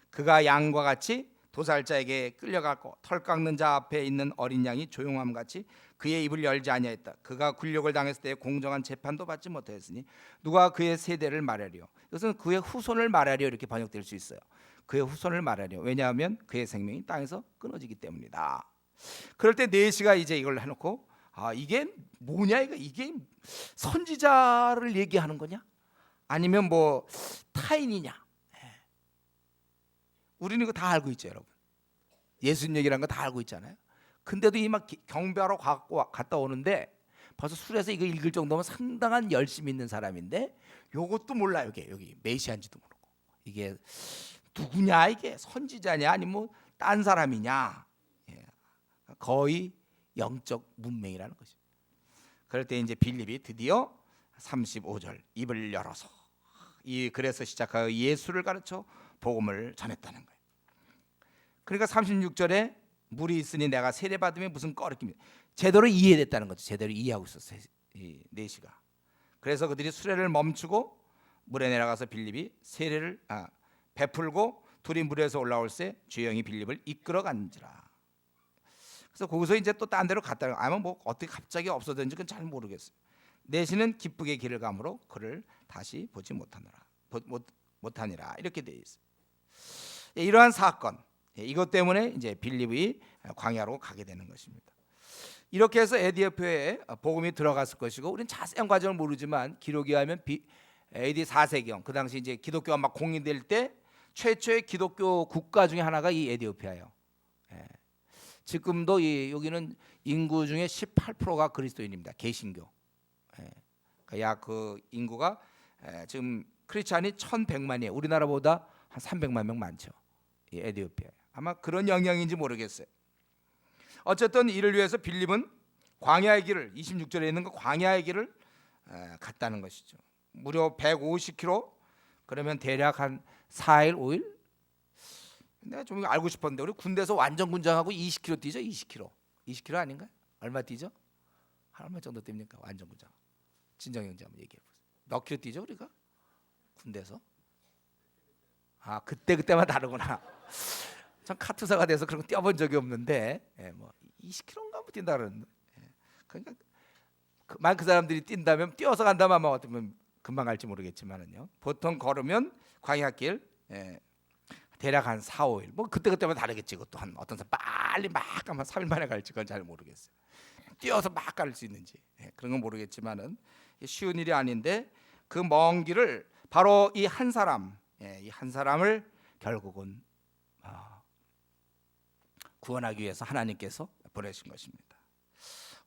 그가 양과 같이 도살자에게 끌려갔고 털 깎는 자 앞에 있는 어린 양이 조용함 같이 그의 입을 열지 아니하였다. 그가 굴욕을 당했을 때 공정한 재판도 받지 못하였으니 누가 그의 세대를 말하리요. 이것은 그의 후손을 말하리요 이렇게 번역될 수 있어요. 그의 후손을 말하리요. 왜냐하면 그의 생명이 땅에서 끊어지기 때문이다. 그럴 때 내시가 이제 이걸 해놓고 이게 뭐냐 이게 선지자를 얘기하는 거냐? 아니면 뭐 타인이냐? 우리는 이거 다 알고 있죠, 여러분. 예수님 얘기라는 거 다 알고 있잖아요. 근데도 이 막 경배하러 갔다 오는데 벌써 술에서 이거 읽을 정도면 상당한 열심히 있는 사람인데 요것도 몰라 여기 메시아인지도 모르고 이게 누구냐 이게 선지자냐 아니면 뭐 딴 사람이냐 거의 영적 문맹이라는 것이죠. 그럴 때 이제 빌립이 드디어 35절 입을 열어서 이 글에서 시작하여 예수를 가르쳐 복음을 전했다는 거예요. 그러니까 36절에 물이 있으니 내가 세례 받으면 무슨 꺼리낌이 제대로 이해됐다는 거죠. 제대로 이해하고 있었어요. 이 내시가. 그래서 그들이 수레를 멈추고 물에 내려가서 빌립이 세례를 베풀고 둘이 물에서 올라올새 주영이 빌립을 이끌어 간지라. 그래서 거기서 이제 또 딴 데로 갔다가 아마 뭐 어떻게 갑자기 없어졌는지 그건 잘 모르겠어요. 내시는 기쁘게 길을 가므로 그를 다시 보지 못하니라 이렇게 되어 있어요. 이러한 사건 이것 때문에 이제 빌립이 광야로 가게 되는 것입니다. 이렇게 해서 에디오피아에 복음이 들어갔을 것이고 우리는 자세한 과정을 모르지만 기록에 의하면 AD 4세기경 그 당시 이제 기독교가 막 공인될 때 최초의 기독교 국가 중에 하나가 이 에디오피아예요. 지금도 여기는 인구 중에 18%가 그리스도인입니다. 개신교. 약 그 인구가 지금 크리스찬이 1,100만이에요. 우리나라보다 한 300만 명 많죠. 이 에티오피아에. 아마 그런 영향인지 모르겠어요. 어쨌든 이를 위해서 빌립은 광야의 길을 26절에 있는 그 광야의 길을 갔다는 것이죠. 무려 150km. 그러면 대략 한 4일 5일. 내가 좀 알고 싶었는데 우리 군대에서 완전 군장하고 20km 뛰죠. 20km 아닌가요? 얼마 뛰죠? 얼마 정도 뜁니까? 완전 군장. 진정 형제 한번 얘기해 보세요. 몇 킬로 뛰죠 우리가? 군대에서? 아 그때만 다르구나. 전 카투사가 돼서 그런 거 뛰어본 적이 없는데 뭐 20km인가 뭐 뛴다 그러는데 그러니까 그 사람들이 뛴다면 뛰어서 간다면 아마 어쩌면 금방 갈지 모르겠지만은요. 보통 걸으면 광야길 대략 한 4, 5일. 뭐 그때마다 다르겠지. 그것도 한 어떤 사람 빨리 막 가면 3일 만에 갈지 그건 잘 모르겠어요. 뛰어서 막 갈 수 있는지 그런 건 모르겠지만은 쉬운 일이 아닌데 그 먼 길을 바로 이 한 사람, 이 한 사람을 결국은 구원하기 위해서 하나님께서 보내신 것입니다.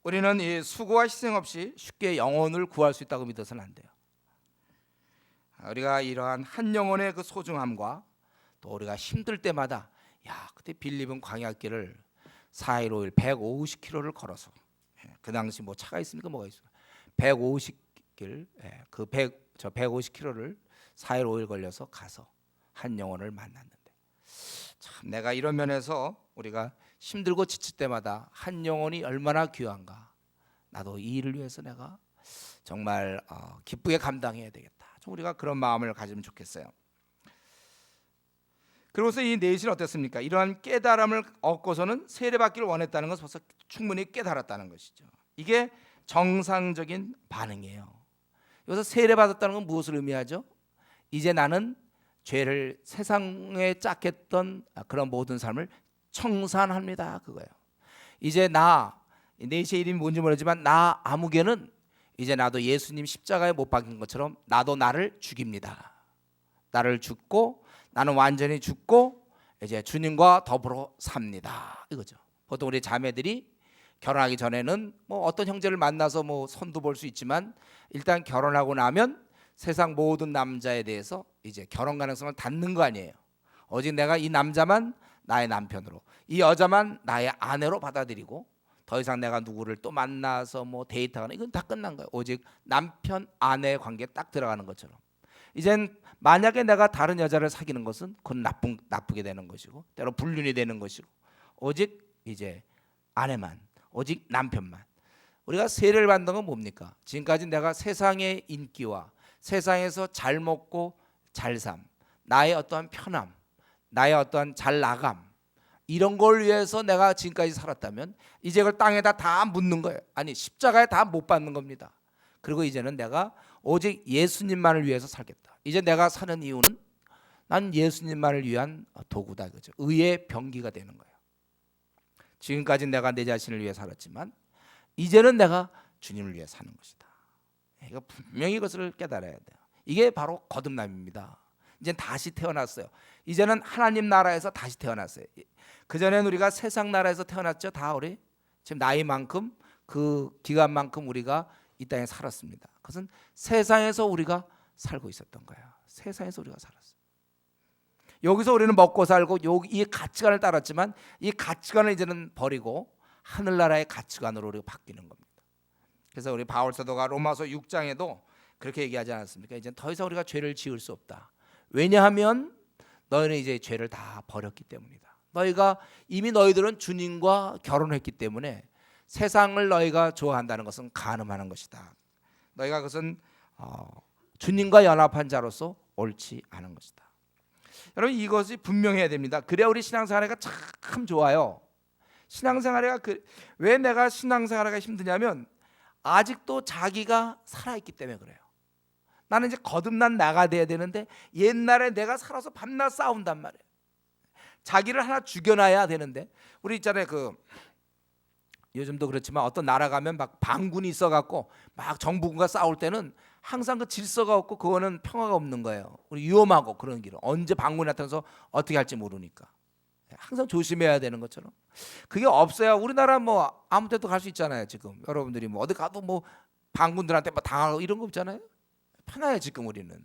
우리는 이 수고와 희생 없이 쉽게 영혼을 구할 수 있다고 믿어서는 안 돼요. 우리가 이러한 한 영혼의 그 소중함과 또 우리가 힘들 때마다 그때 빌립은 광야길을 4일 5일 150km를 걸어서 그 당시 뭐 차가 있습니까? 뭐가 있어요? 150길 그 150km를 4일 5일 걸려서 가서 한 영혼을 만났는데 참 내가 이런 면에서 우리가 힘들고 지칠 때마다 한 영혼이 얼마나 귀한가. 나도 이 일을 위해서 내가 정말 기쁘게 감당해야 되겠다. 좀 우리가 그런 마음을 가지면 좋겠어요. 그리고서 이 넷은 어땠습니까? 이러한 깨달음을 얻고서는 세례받기를 원했다는 것은 벌써 충분히 깨달았다는 것이죠. 이게 정상적인 반응이에요. 여기서 세례받았다는 건 무엇을 의미하죠? 이제 나는 죄를 세상에 짝했던 그런 모든 삶을 청산합니다. 그거예요. 이제 넷의 이름이 뭔지 모르지만 나 아무개는 이제 나도 예수님 십자가에 못 박힌 것처럼 나도 나를 죽입니다. 나를 죽고 나는 완전히 죽고 이제 주님과 더불어 삽니다. 이거죠. 보통 우리 자매들이 결혼하기 전에는 뭐 어떤 형제를 만나서 뭐 선도 볼 수 있지만 일단 결혼하고 나면 세상 모든 남자에 대해서 이제 결혼 가능성을 닫는 거 아니에요. 오직 내가 이 남자만 나의 남편으로, 이 여자만 나의 아내로 받아들이고 더 이상 내가 누구를 또 만나서 뭐 데이트하거나 이건 다 끝난 거예요. 오직 남편 아내 관계에 딱 들어가는 것처럼. 이젠 만약에 내가 다른 여자를 사귀는 것은 그건 나쁘게 되는 것이고 때로 불륜이 되는 것이고 오직 이제 아내만, 오직 남편만. 우리가 세례를 받는 건 뭡니까? 지금까지 내가 세상의 인기와 세상에서 잘 먹고 잘 삶, 나의 어떠한 편함, 나의 어떠한 잘 나감 이런 걸 위해서 내가 지금까지 살았다면 이제 그걸 땅에다 다 묻는 거예요. 아니 십자가에 다 못 받는 겁니다. 그리고 이제는 내가 오직 예수님만을 위해서 살겠다. 이제 내가 사는 이유는 난 예수님만을 위한 도구다. 그죠? 의의 병기가 되는 거예요. 지금까지 내가 내 자신을 위해 살았지만 이제는 내가 주님을 위해 사는 것이다. 이거 분명히 이것을 깨달아야 돼요. 이게 바로 거듭남입니다. 이제 다시 태어났어요. 이제는 하나님 나라에서 다시 태어났어요. 그전에는 우리가 세상 나라에서 태어났죠. 다 우리 지금 나이만큼 그 기간만큼 우리가 이 땅에 살았습니다. 그것은 세상에서 우리가 살고 있었던 거예요. 세상에서 우리가 살았어요. 여기서 우리는 먹고 살고 이 가치관을 따랐지만 이 가치관을 이제는 버리고 하늘나라의 가치관으로 우리가 바뀌는 겁니다. 그래서 우리 바울 사도가 로마서 6장에도 그렇게 얘기하지 않았습니까? 이제 더 이상 우리가 죄를 지을 수 없다. 왜냐하면 너희는 이제 죄를 다 버렸기 때문이다. 너희가 이미 너희들은 주님과 결혼했기 때문에 세상을 너희가 좋아한다는 것은 간음하는 것이다. 너희가 그것은 주님과 연합한 자로서 옳지 않은 것이다. 여러분 이것이 분명해야 됩니다. 그래야 우리 신앙생활가 참 좋아요. 신앙생활가 왜 내가 신앙생활가 힘드냐면 아직도 자기가 살아있기 때문에 그래요. 나는 이제 거듭난 나가 돼야 되는데 옛날에 내가 살아서 밤낮 싸운단 말이에요. 자기를 하나 죽여놔야 되는데 우리 있잖아요. 요즘도 그렇지만 어떤 나라 가면 막 반군이 있어갖고 막 정부군과 싸울 때는 항상 그 질서가 없고 그거는 평화가 없는 거예요. 우리 위험하고 그런 길은 언제 반군이 나타나서 어떻게 할지 모르니까 항상 조심해야 되는 것처럼 그게 없어야 우리나라 뭐 아무 데도 갈 수 있잖아요. 지금 여러분들이 뭐 어디 가도 뭐 반군들한테 뭐 당하고 이런 거 없잖아요. 편해요 지금 우리는.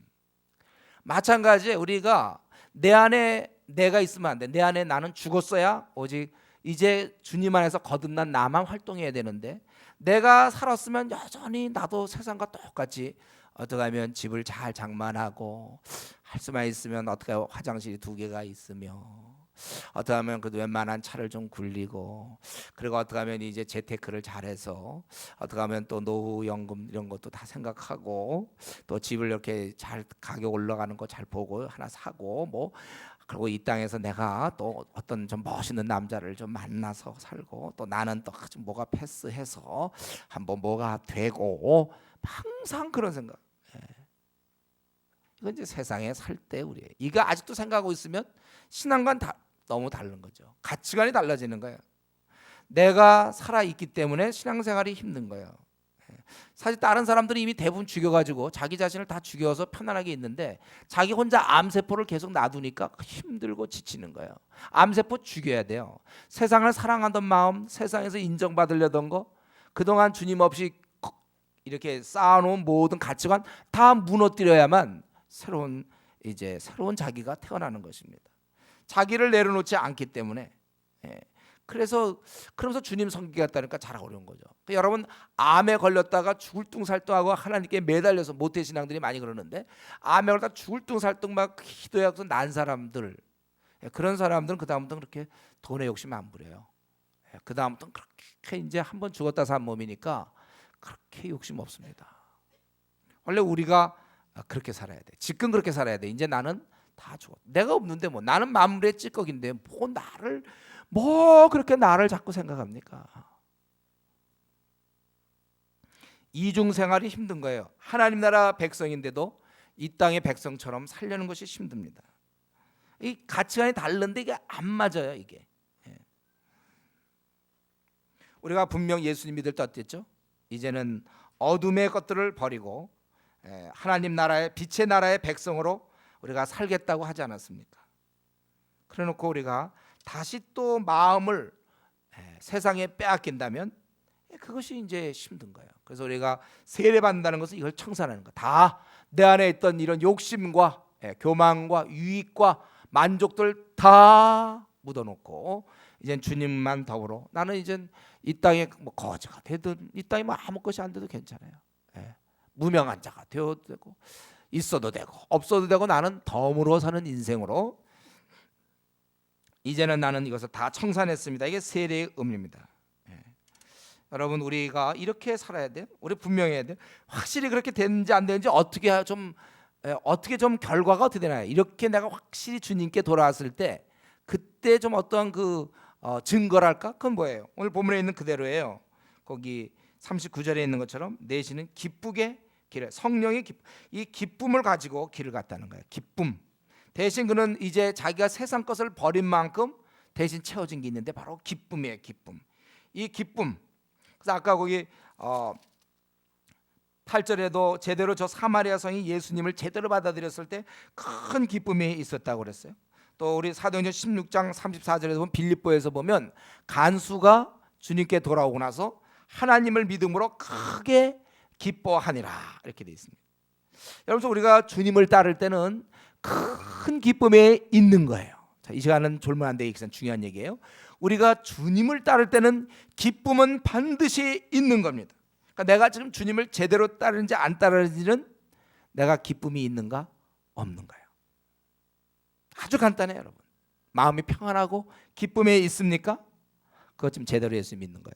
마찬가지에 우리가 내 안에 내가 있으면 안 돼. 내 안에 나는 죽었어야 오직 이제 주님 안에서 거듭난 나만 활동해야 되는데, 내가 살았으면 여전히 나도 세상과 똑같이 어떻게 하면 집을 잘 장만하고, 할 수만 있으면 어떻게 화장실이 2개가 있으며, 어떻게 하면 그 웬만한 차를 좀 굴리고, 그리고 어떻게 하면 이제 재테크를 잘해서 어떻게 하면 또 노후연금 이런 것도 다 생각하고, 또 집을 이렇게 잘 가격 올라가는 거 잘 보고 하나 사고, 뭐 그리고 이 땅에서 내가 또 어떤 좀 멋있는 남자를 좀 만나서 살고, 또 나는 또 좀 뭐가 패스해서 한번 뭐가 되고, 항상 그런 생각. 이건 이제 세상에 살 때 우리 이거 아직도 생각하고 있으면 신앙과는 너무 다른 거죠. 가치관이 달라지는 거예요. 내가 살아 있기 때문에 신앙생활이 힘든 거예요. 사실 다른 사람들이 이미 대부분 죽여가지고 자기 자신을 다 죽여서 편안하게 있는데, 자기 혼자 암세포를 계속 놔두니까 힘들고 지치는 거예요. 암세포 죽여야 돼요. 세상을 사랑하던 마음, 세상에서 인정받으려던 거, 그동안 주님 없이 이렇게 쌓아놓은 모든 가치관 다 무너뜨려야만 새로운 자기가 태어나는 것입니다. 자기를 내려놓지 않기 때문에. 그래서 그러면서 주님 섬기게 했다니까 잘 어려운 거죠. 그러니까 여러분, 암에 걸렸다가 죽을 뚱살뚱하고 하나님께 매달려서 모태 신앙들이 많이 그러는데, 암에 걸렸다 죽을 뚱살뚱 막 기도해서 난 사람들, 그런 사람들은 그 다음부터 그렇게 돈에 욕심 안 부려요. 그 다음부터 그렇게 이제 한번 죽었다 산 몸이니까 그렇게 욕심 없습니다. 원래 우리가 그렇게 살아야 돼. 지금 그렇게 살아야 돼. 이제 나는 다 죽었. 내가 없는데 뭐, 나는 만물의 찌꺼기인데 그렇게 나를 자꾸 생각합니까? 이중 생활이 힘든 거예요. 하나님 나라 백성인데도 이 땅의 백성처럼 살려는 것이 힘듭니다. 이 가치관이 다른데 이게 안 맞아요. 이게. 우리가 분명 예수님 믿을 때 어땠죠? 이제는 어둠의 것들을 버리고 하나님 나라의 빛의 나라의 백성으로 우리가 살겠다고 하지 않았습니까? 그래놓고 우리가 다시 또 마음을 세상에 빼앗긴다면 그것이 이제 힘든 거예요. 그래서 우리가 세례받는다는 것은 이걸 청산하는 거. 다 내 안에 있던 이런 욕심과 교만과 유익과 만족들 다 묻어놓고, 이젠 주님만 더불어 나는 이젠 이 땅에 뭐 거지가 되든 이 땅에 뭐 아무 것이 안 돼도 괜찮아요. 무명한 자가 되어도 되고 있어도 되고 없어도 되고, 나는 덤으로 사는 인생으로 이제는 나는 이것을 다 청산했습니다. 이게 세례의 의미입니다. 여러분, 우리가 이렇게 살아야 돼요. 우리 분명해야 돼요. 확실히 그렇게 되는지 안 되는지 어떻게 좀 결과가 어떻게 되나요? 이렇게 내가 확실히 주님께 돌아왔을 때 그때 좀 어떤 증거랄까? 그건 뭐예요? 오늘 본문에 있는 그대로예요. 거기 39절에 있는 것처럼 내시는 기쁘게 길을, 성령의 이 기쁨을 가지고 길을 갔다는 거예요. 기쁨. 대신 그는 이제 자기가 세상 것을 버린 만큼 대신 채워진 게 있는데 바로 기쁨이에요. 기쁨. 이 기쁨. 그래서 아까 거기 8절에도 제대로 저 사마리아 성이 예수님을 제대로 받아들였을 때 큰 기쁨이 있었다고 그랬어요. 또 우리 사도행전 16장 34절에서 보면, 빌립보에서 보면 간수가 주님께 돌아오고 나서 하나님을 믿음으로 크게 기뻐하니라 이렇게 되어 있습니다. 여러분, 우리가 주님을 따를 때는 큰 기쁨에 있는 거예요. 자, 이 시간은 졸면 안 되기 위해서 중요한 얘기예요. 우리가 주님을 따를 때는 기쁨은 반드시 있는 겁니다. 그러니까 내가 지금 주님을 제대로 따르는지 안 따르는지는 내가 기쁨이 있는가 없는가요? 아주 간단해요. 여러분, 마음이 평안하고 기쁨에 있습니까? 그것 좀 제대로 예수 믿는 거예요.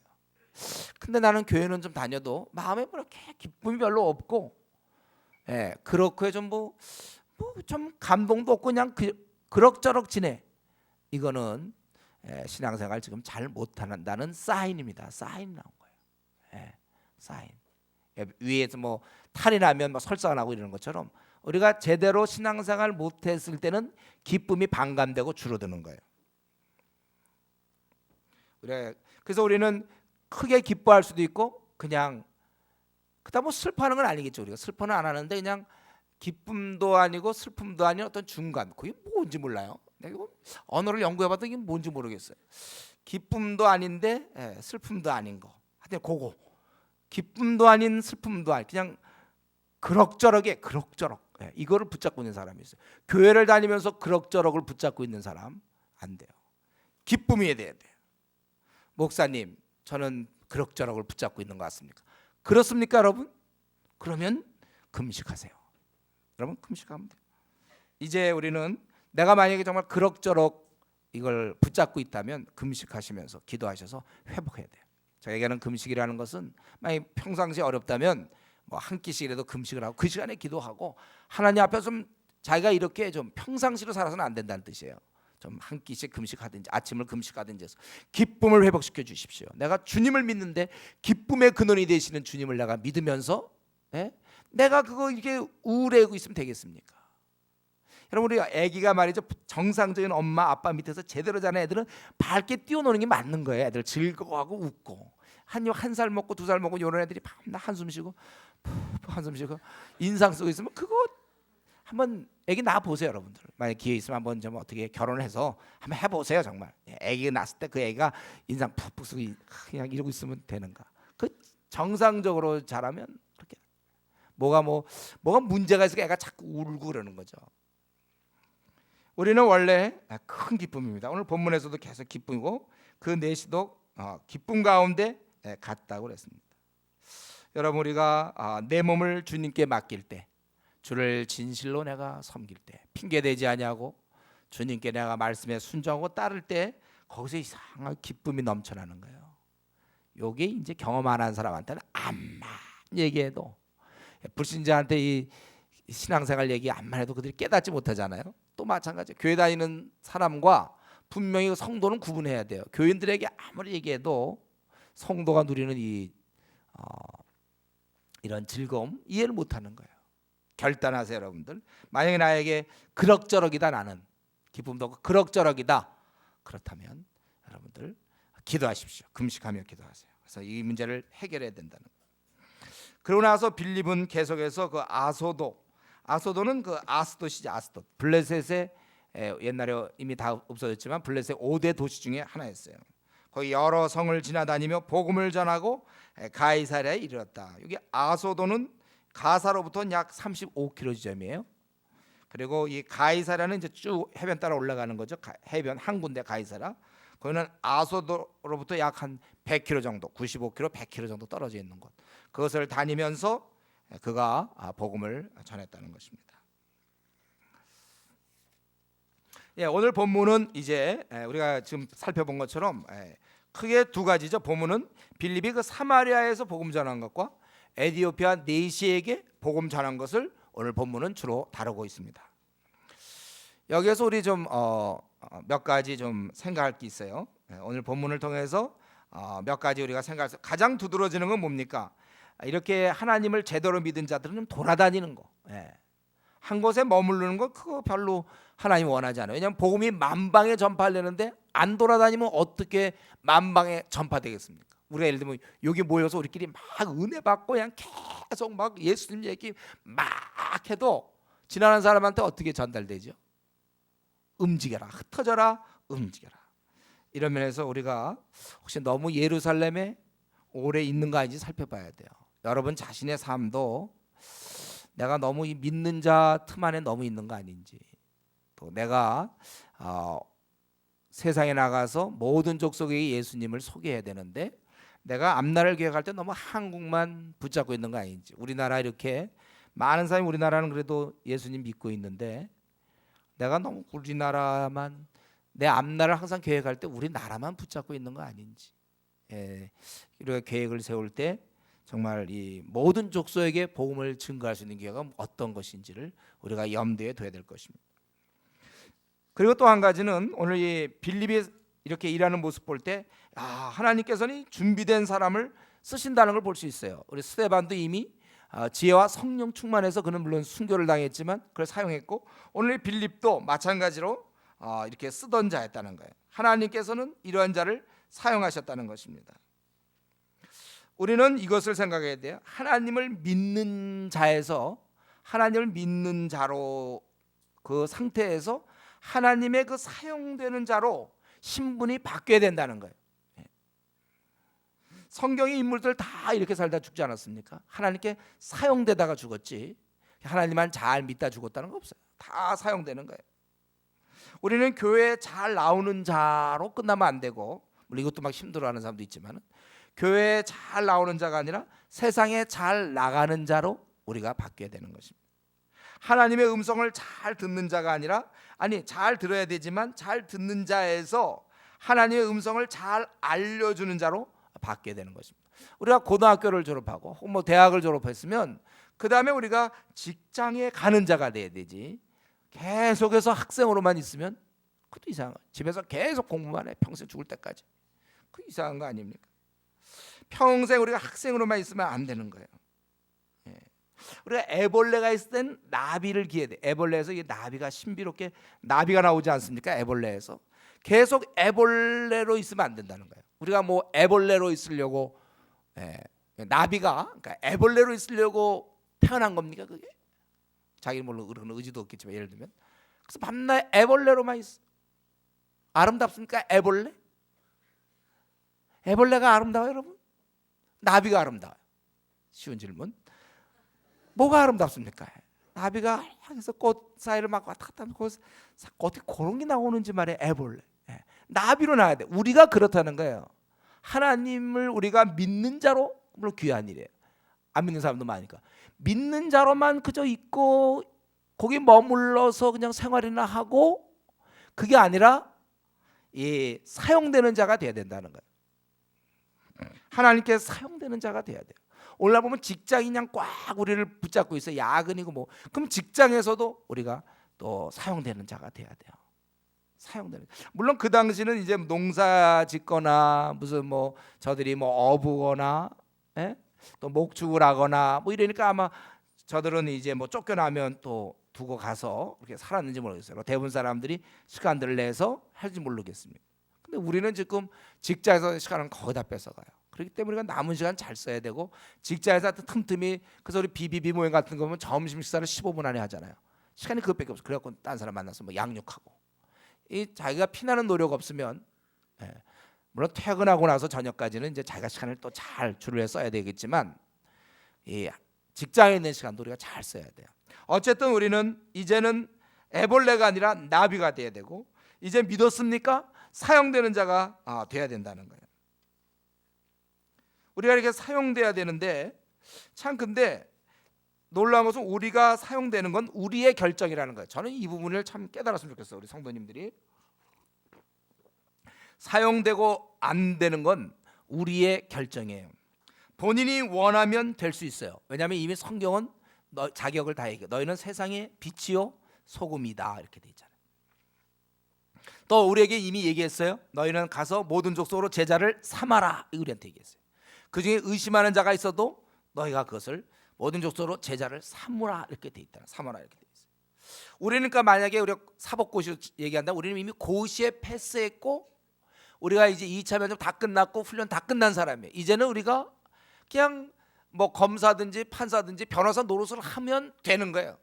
근데 나는 교회는 좀 다녀도 마음에 그렇게 기쁨이 별로 없고, 그렇고 좀 좀 감동도 없고 그냥 그럭저럭 지내. 이거는 신앙생활 지금 잘 못한다는 사인입니다. 사인 나온 거예요. 사인. 위에서 뭐 탈이 나면 설사가 나고 이러는 것처럼 우리가 제대로 신앙생활 못했을 때는 기쁨이 반감되고 줄어드는 거예요. 그래서 우리는 크게 기뻐할 수도 있고, 그냥 그다음 뭐 슬퍼하는 건 아니겠죠. 우리가 슬퍼는 안 하는데 그냥 기쁨도 아니고 슬픔도 아닌 어떤 중간, 그게 뭔지 몰라요. 내가 언어를 연구해봐도 이게 뭔지 모르겠어요. 기쁨도 아닌데 슬픔도 아닌 거. 하여튼 그거 기쁨도 아닌 슬픔도 아닌 그냥 그럭저럭 이거를 붙잡고 있는 사람이 있어요. 교회를 다니면서 그럭저럭을 붙잡고 있는 사람 안 돼요. 기쁨이 돼야 돼요. 목사님, 저는 그럭저럭을 붙잡고 있는 것 같습니까? 그렇습니까, 여러분? 그러면 금식하세요. 여러분, 금식하면 돼요. 이제 우리는 내가 만약에 정말 그럭저럭 이걸 붙잡고 있다면 금식하시면서 기도하셔서 회복해야 돼요. 제가 얘기하는 금식이라는 것은 만약 평상시에 어렵다면 뭐 한 끼씩이라도 금식을 하고 그 시간에 기도하고 하나님 앞에서 좀 자기가 이렇게 좀 평상시로 살아서는 안 된다는 뜻이에요. 좀 한 끼씩 금식하든지 아침을 금식하든지 해서 기쁨을 회복시켜 주십시오. 내가 주님을 믿는데 기쁨의 근원이 되시는 주님을 내가 믿으면서 내가 그거 이렇게 우울해하고 있으면 되겠습니까? 여러분, 우리 아기가 말이죠, 정상적인 엄마 아빠 밑에서 제대로 자는 애들은 밝게 뛰어노는 게 맞는 거예요. 애들 즐거워하고 웃고 한 살 먹고 2살 먹고 이런 애들이 밤낮 한숨 쉬고 인상 쓰고 있으면 그거 한번 애기 낳아 보세요, 여러분들. 만약 기회 있으면 한번 좀 어떻게 결혼을 해서 한번 해보세요. 정말 애기가 낳았을 때 그 애기가 인상 푹푹 쓰고 그냥 이러고 있으면 되는가? 그 정상적으로 자라면 그렇게 뭐가 문제가 있으니까 애가 자꾸 울고 그러는 거죠. 우리는 원래 큰 기쁨입니다. 오늘 본문에서도 계속 기쁨이고 그 내시도 기쁨 가운데 갔다고 그랬습니다. 여러분, 우리가 내 몸을 주님께 맡길 때, 주를 진실로 내가 섬길 때, 핑계대지 아니하고 주님께 내가 말씀에 순종하고 따를 때 거기서 이상한 기쁨이 넘쳐나는 거예요. 요게 이제 경험 안 한 사람한테는 암만 얘기해도, 불신자한테 이 신앙생활 얘기 암만 해도 그들이 깨닫지 못하잖아요. 또 마찬가지, 교회 다니는 사람과 분명히 성도는 구분해야 돼요. 교인들에게 아무리 얘기해도 성도가 누리는 이런 즐거움 이해를 못하는 거예요. 결단하세요, 여러분들. 만약에 나에게 그럭저럭이다, 나는 기쁨도 없고 그럭저럭이다, 그렇다면 여러분들 기도하십시오. 금식하며 기도하세요. 그래서 이 문제를 해결해야 된다는 거예요. 그러고 나서 빌립은 계속해서 그 아소도는 그 아스돗이지, 아스돗. 블레셋의 옛날에 이미 다 없어졌지만 블레셋 5대 도시 중에 하나였어요. 거기 여러 성을 지나다니며 복음을 전하고 가이사랴에 이르렀다. 여기 아소도는 가사로부터 약 35km 지점이에요. 그리고 이 가이사랴는 이제 쭉 해변 따라 올라가는 거죠. 해변 한 군데 가이사랴. 거기는 아소도로부터 약 한 100km 정도, 95km, 100km 정도 떨어져 있는 곳. 그것을 다니면서 그가 복음을 전했다는 것입니다. 오늘 본문은 이제 우리가 지금 살펴본 것처럼 크게 두 가지죠. 본문은 빌립이 그 사마리아에서 복음 전한 것과 에티오피아 네시에게 복음 전한 것을 오늘 본문은 주로 다루고 있습니다. 여기에서 우리 좀 몇 가지 좀 생각할 게 있어요. 오늘 본문을 통해서 몇 가지 우리가 생각해서 가장 두드러지는 건 뭡니까? 이렇게 하나님을 제대로 믿은 자들은 좀 돌아다니는 거, 한 곳에 머무르는 거, 그거 별로 하나님 원하지 않아요. 왜냐하면 복음이 만방에 전파하려는데 안 돌아다니면 어떻게 만방에 전파되겠습니까? 우리가 예를 들면 여기 모여서 우리끼리 막 은혜 받고 그냥 계속 막 예수님 얘기 막 해도 지나가는 사람한테 어떻게 전달되죠? 움직여라, 흩어져라, 움직여라. 이런 면에서 우리가 혹시 너무 예루살렘에 오래 있는 거 아닌지 살펴봐야 돼요. 여러분 자신의 삶도 내가 너무 이 믿는 자 틈 안에 너무 있는 거 아닌지, 또 내가 세상에 나가서 모든 족속에게 예수님을 소개해야 되는데 내가 앞날을 계획할 때 너무 한국만 붙잡고 있는 거 아닌지. 우리나라 이렇게 많은 사람이 우리나라는 그래도 예수님 믿고 있는데 내가 너무 우리나라만, 내 앞날을 항상 계획할 때 우리나라만 붙잡고 있는 거 아닌지. 이렇게 계획을 세울 때 정말 이 모든 족속에게 복음을 증거할 수 있는 기회가 어떤 것인지를 우리가 염두에 둬야 될 것입니다. 그리고 또 한 가지는 오늘 이 빌립이 이렇게 일하는 모습 볼 때 하나님께서는 준비된 사람을 쓰신다는 걸 볼 수 있어요. 우리 스데반도 이미 지혜와 성령 충만해서 그는 물론 순교를 당했지만 그걸 사용했고, 오늘 빌립도 마찬가지로 이렇게 쓰던 자였다는 거예요. 하나님께서는 이러한 자를 사용하셨다는 것입니다. 우리는 이것을 생각해야 돼요. 하나님을 믿는 자에서, 하나님을 믿는 자로 그 상태에서 하나님의 그 사용되는 자로 신분이 바뀌어야 된다는 거예요. 성경의 인물들 다 이렇게 살다 죽지 않았습니까? 하나님께 사용되다가 죽었지. 하나님만 잘 믿다 죽었다는 거 없어요. 다 사용되는 거예요. 우리는 교회에 잘 나오는 자로 끝나면 안 되고, 물론 이것도 막 힘들어하는 사람도 있지만 교회에 잘 나오는 자가 아니라 세상에 잘 나가는 자로 우리가 바뀌어야 되는 것입니다. 하나님의 음성을 잘 듣는 자가 아니라, 아니 잘 들어야 되지만 잘 듣는 자에서 하나님의 음성을 잘 알려주는 자로 바뀌어야 되는 것입니다. 우리가 고등학교를 졸업하고 혹은 뭐 대학을 졸업했으면 그 다음에 우리가 직장에 가는 자가 돼야 되지, 계속해서 학생으로만 있으면 그것도 이상한 거예요. 집에서 계속 공부만 해 평생 죽을 때까지. 그 이상한 거 아닙니까? 평생 우리가 학생으로만 있으면 안 되는 거예요. 예. 우리가 애벌레가 있을 땐 나비를 기해야 돼. 애벌레에서 이 나비가 신비롭게 나비가 나오지 않습니까? 애벌레에서 계속 애벌레로 있으면 안 된다는 거예요. 우리가 뭐 애벌레로 있으려고, 나비가 그러니까 애벌레로 있으려고 태어난 겁니까? 그게 자기는 물론 그런 의지도 없겠지만, 예를 들면 그래서 밤낮 애벌레로만 있어. 아름답습니까? 애벌레? 애벌레가 아름다워요, 여러분? 나비가 아름다워요? 쉬운 질문. 뭐가 아름답습니까? 나비가 해서 꽃 사이를 막 왔다 갔다 하면 어떻게 그런 게 나오는지 말이야. 애벌레. 나비로 나와야 돼. 우리가 그렇다는 거예요. 하나님을 우리가 믿는 자로, 물론 귀한 일이에요. 안 믿는 사람도 많으니까. 믿는 자로만 그저 있고 거기 머물러서 그냥 생활이나 하고, 그게 아니라 이 사용되는 자가 돼야 된다는 거예요. 하나님께 사용되는 자가 돼야 돼요. 오늘날 보면 직장이 그냥 꽉 우리를 붙잡고 있어요. 야근이고 뭐. 그럼 직장에서도 우리가 또 사용되는 자가 돼야 돼요. 사용되는. 물론 그 당시는 이제 농사 짓거나 무슨 뭐 저들이 뭐 어부거나, 또 목축을 하거나 뭐 이러니까 아마 저들은 이제 뭐 쫓겨나면 또 두고 가서 이렇게 살았는지 모르겠어요. 대부분 사람들이 시간들을 내서 할지 모르겠습니다. 근데 우리는 지금 직장에서 시간을 거의 다 뺏어가요. 그렇기 때문에 우리가 남은 시간 잘 써야 되고, 직장에서 틈틈이, 그래서 우리 비비비 모임 같은 거 보면 점심 식사를 15분 안에 하잖아요. 시간이 그것밖에 없어. 그래갖고 딴 사람 만나서 뭐 양육하고, 이 자기가 피나는 노력 없으면, 물론 퇴근하고 나서 저녁까지는 이제 자기가 시간을 또 잘 줄여 써야 되겠지만, 이 직장에 있는 시간도 우리가 잘 써야 돼요. 어쨌든 우리는 이제는 애벌레가 아니라 나비가 돼야 되고, 이제 믿었습니까? 사용되는 자가 돼야 된다는 거예요. 우리가 이렇게 사용돼야 되는데, 참 근데 놀라운 것은 우리가 사용되는 건 우리의 결정이라는 거예요. 저는 이 부분을 참 깨달았으면 좋겠어요. 우리 성도님들이 사용되고 안 되는 건 우리의 결정이에요. 본인이 원하면 될 수 있어요. 왜냐하면 이미 성경은 자격을 다 얘기해요. 너희는 세상의 빛이요 소금이다, 이렇게 돼 있잖아요. 또 우리에게 이미 얘기했어요. 너희는 가서 모든 족속으로 제자를 삼아라, 우리한테 얘기했어요. 그 중에 의심하는 자가 있어도 너희가 그것을 모든 족속으로 제자를 삼으라, 이렇게 돼 있다. 삼아라, 이렇게 돼 있어요. 우리는 그러니까 만약에 우리가 사법고시 얘기한다, 우리는 이미 고시에 패스했고, 우리가 이제 2차 면접 다 끝났고 훈련 다 끝난 사람이에요. 이제는 우리가 그냥 뭐 검사든지 판사든지 변호사 노릇을 하면 되는 거예요.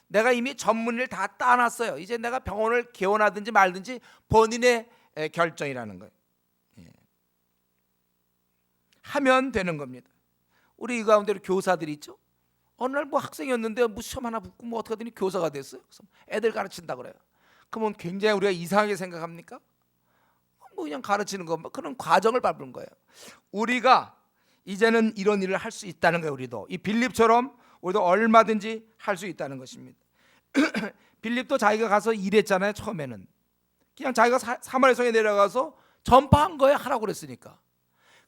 내가 이미 전문의를 다 따놨어요. 이제 내가 병원을 개원하든지 말든지 본인의 결정이라는 거예요. 하면 되는 겁니다. 우리 이 가운데 교사들이 있죠. 어느 날 뭐 학생이었는데 뭐 시험 하나 붙고 뭐 어떻게 하더니 교사가 됐어요. 그래서 애들 가르친다 그래요. 그러면 굉장히 우리가 이상하게 생각합니까? 뭐 그냥 가르치는 거, 그런 과정을 밟은 거예요. 우리가 이제는 이런 일을 할 수 있다는 거예요. 우리도 이 빌립처럼 우리도 얼마든지 할 수 있다는 것입니다. 빌립도 자기가 가서 일했잖아요. 처음에는 그냥 자기가 사마리아성에 내려가서 전파한 거예요. 하라고 그랬으니까.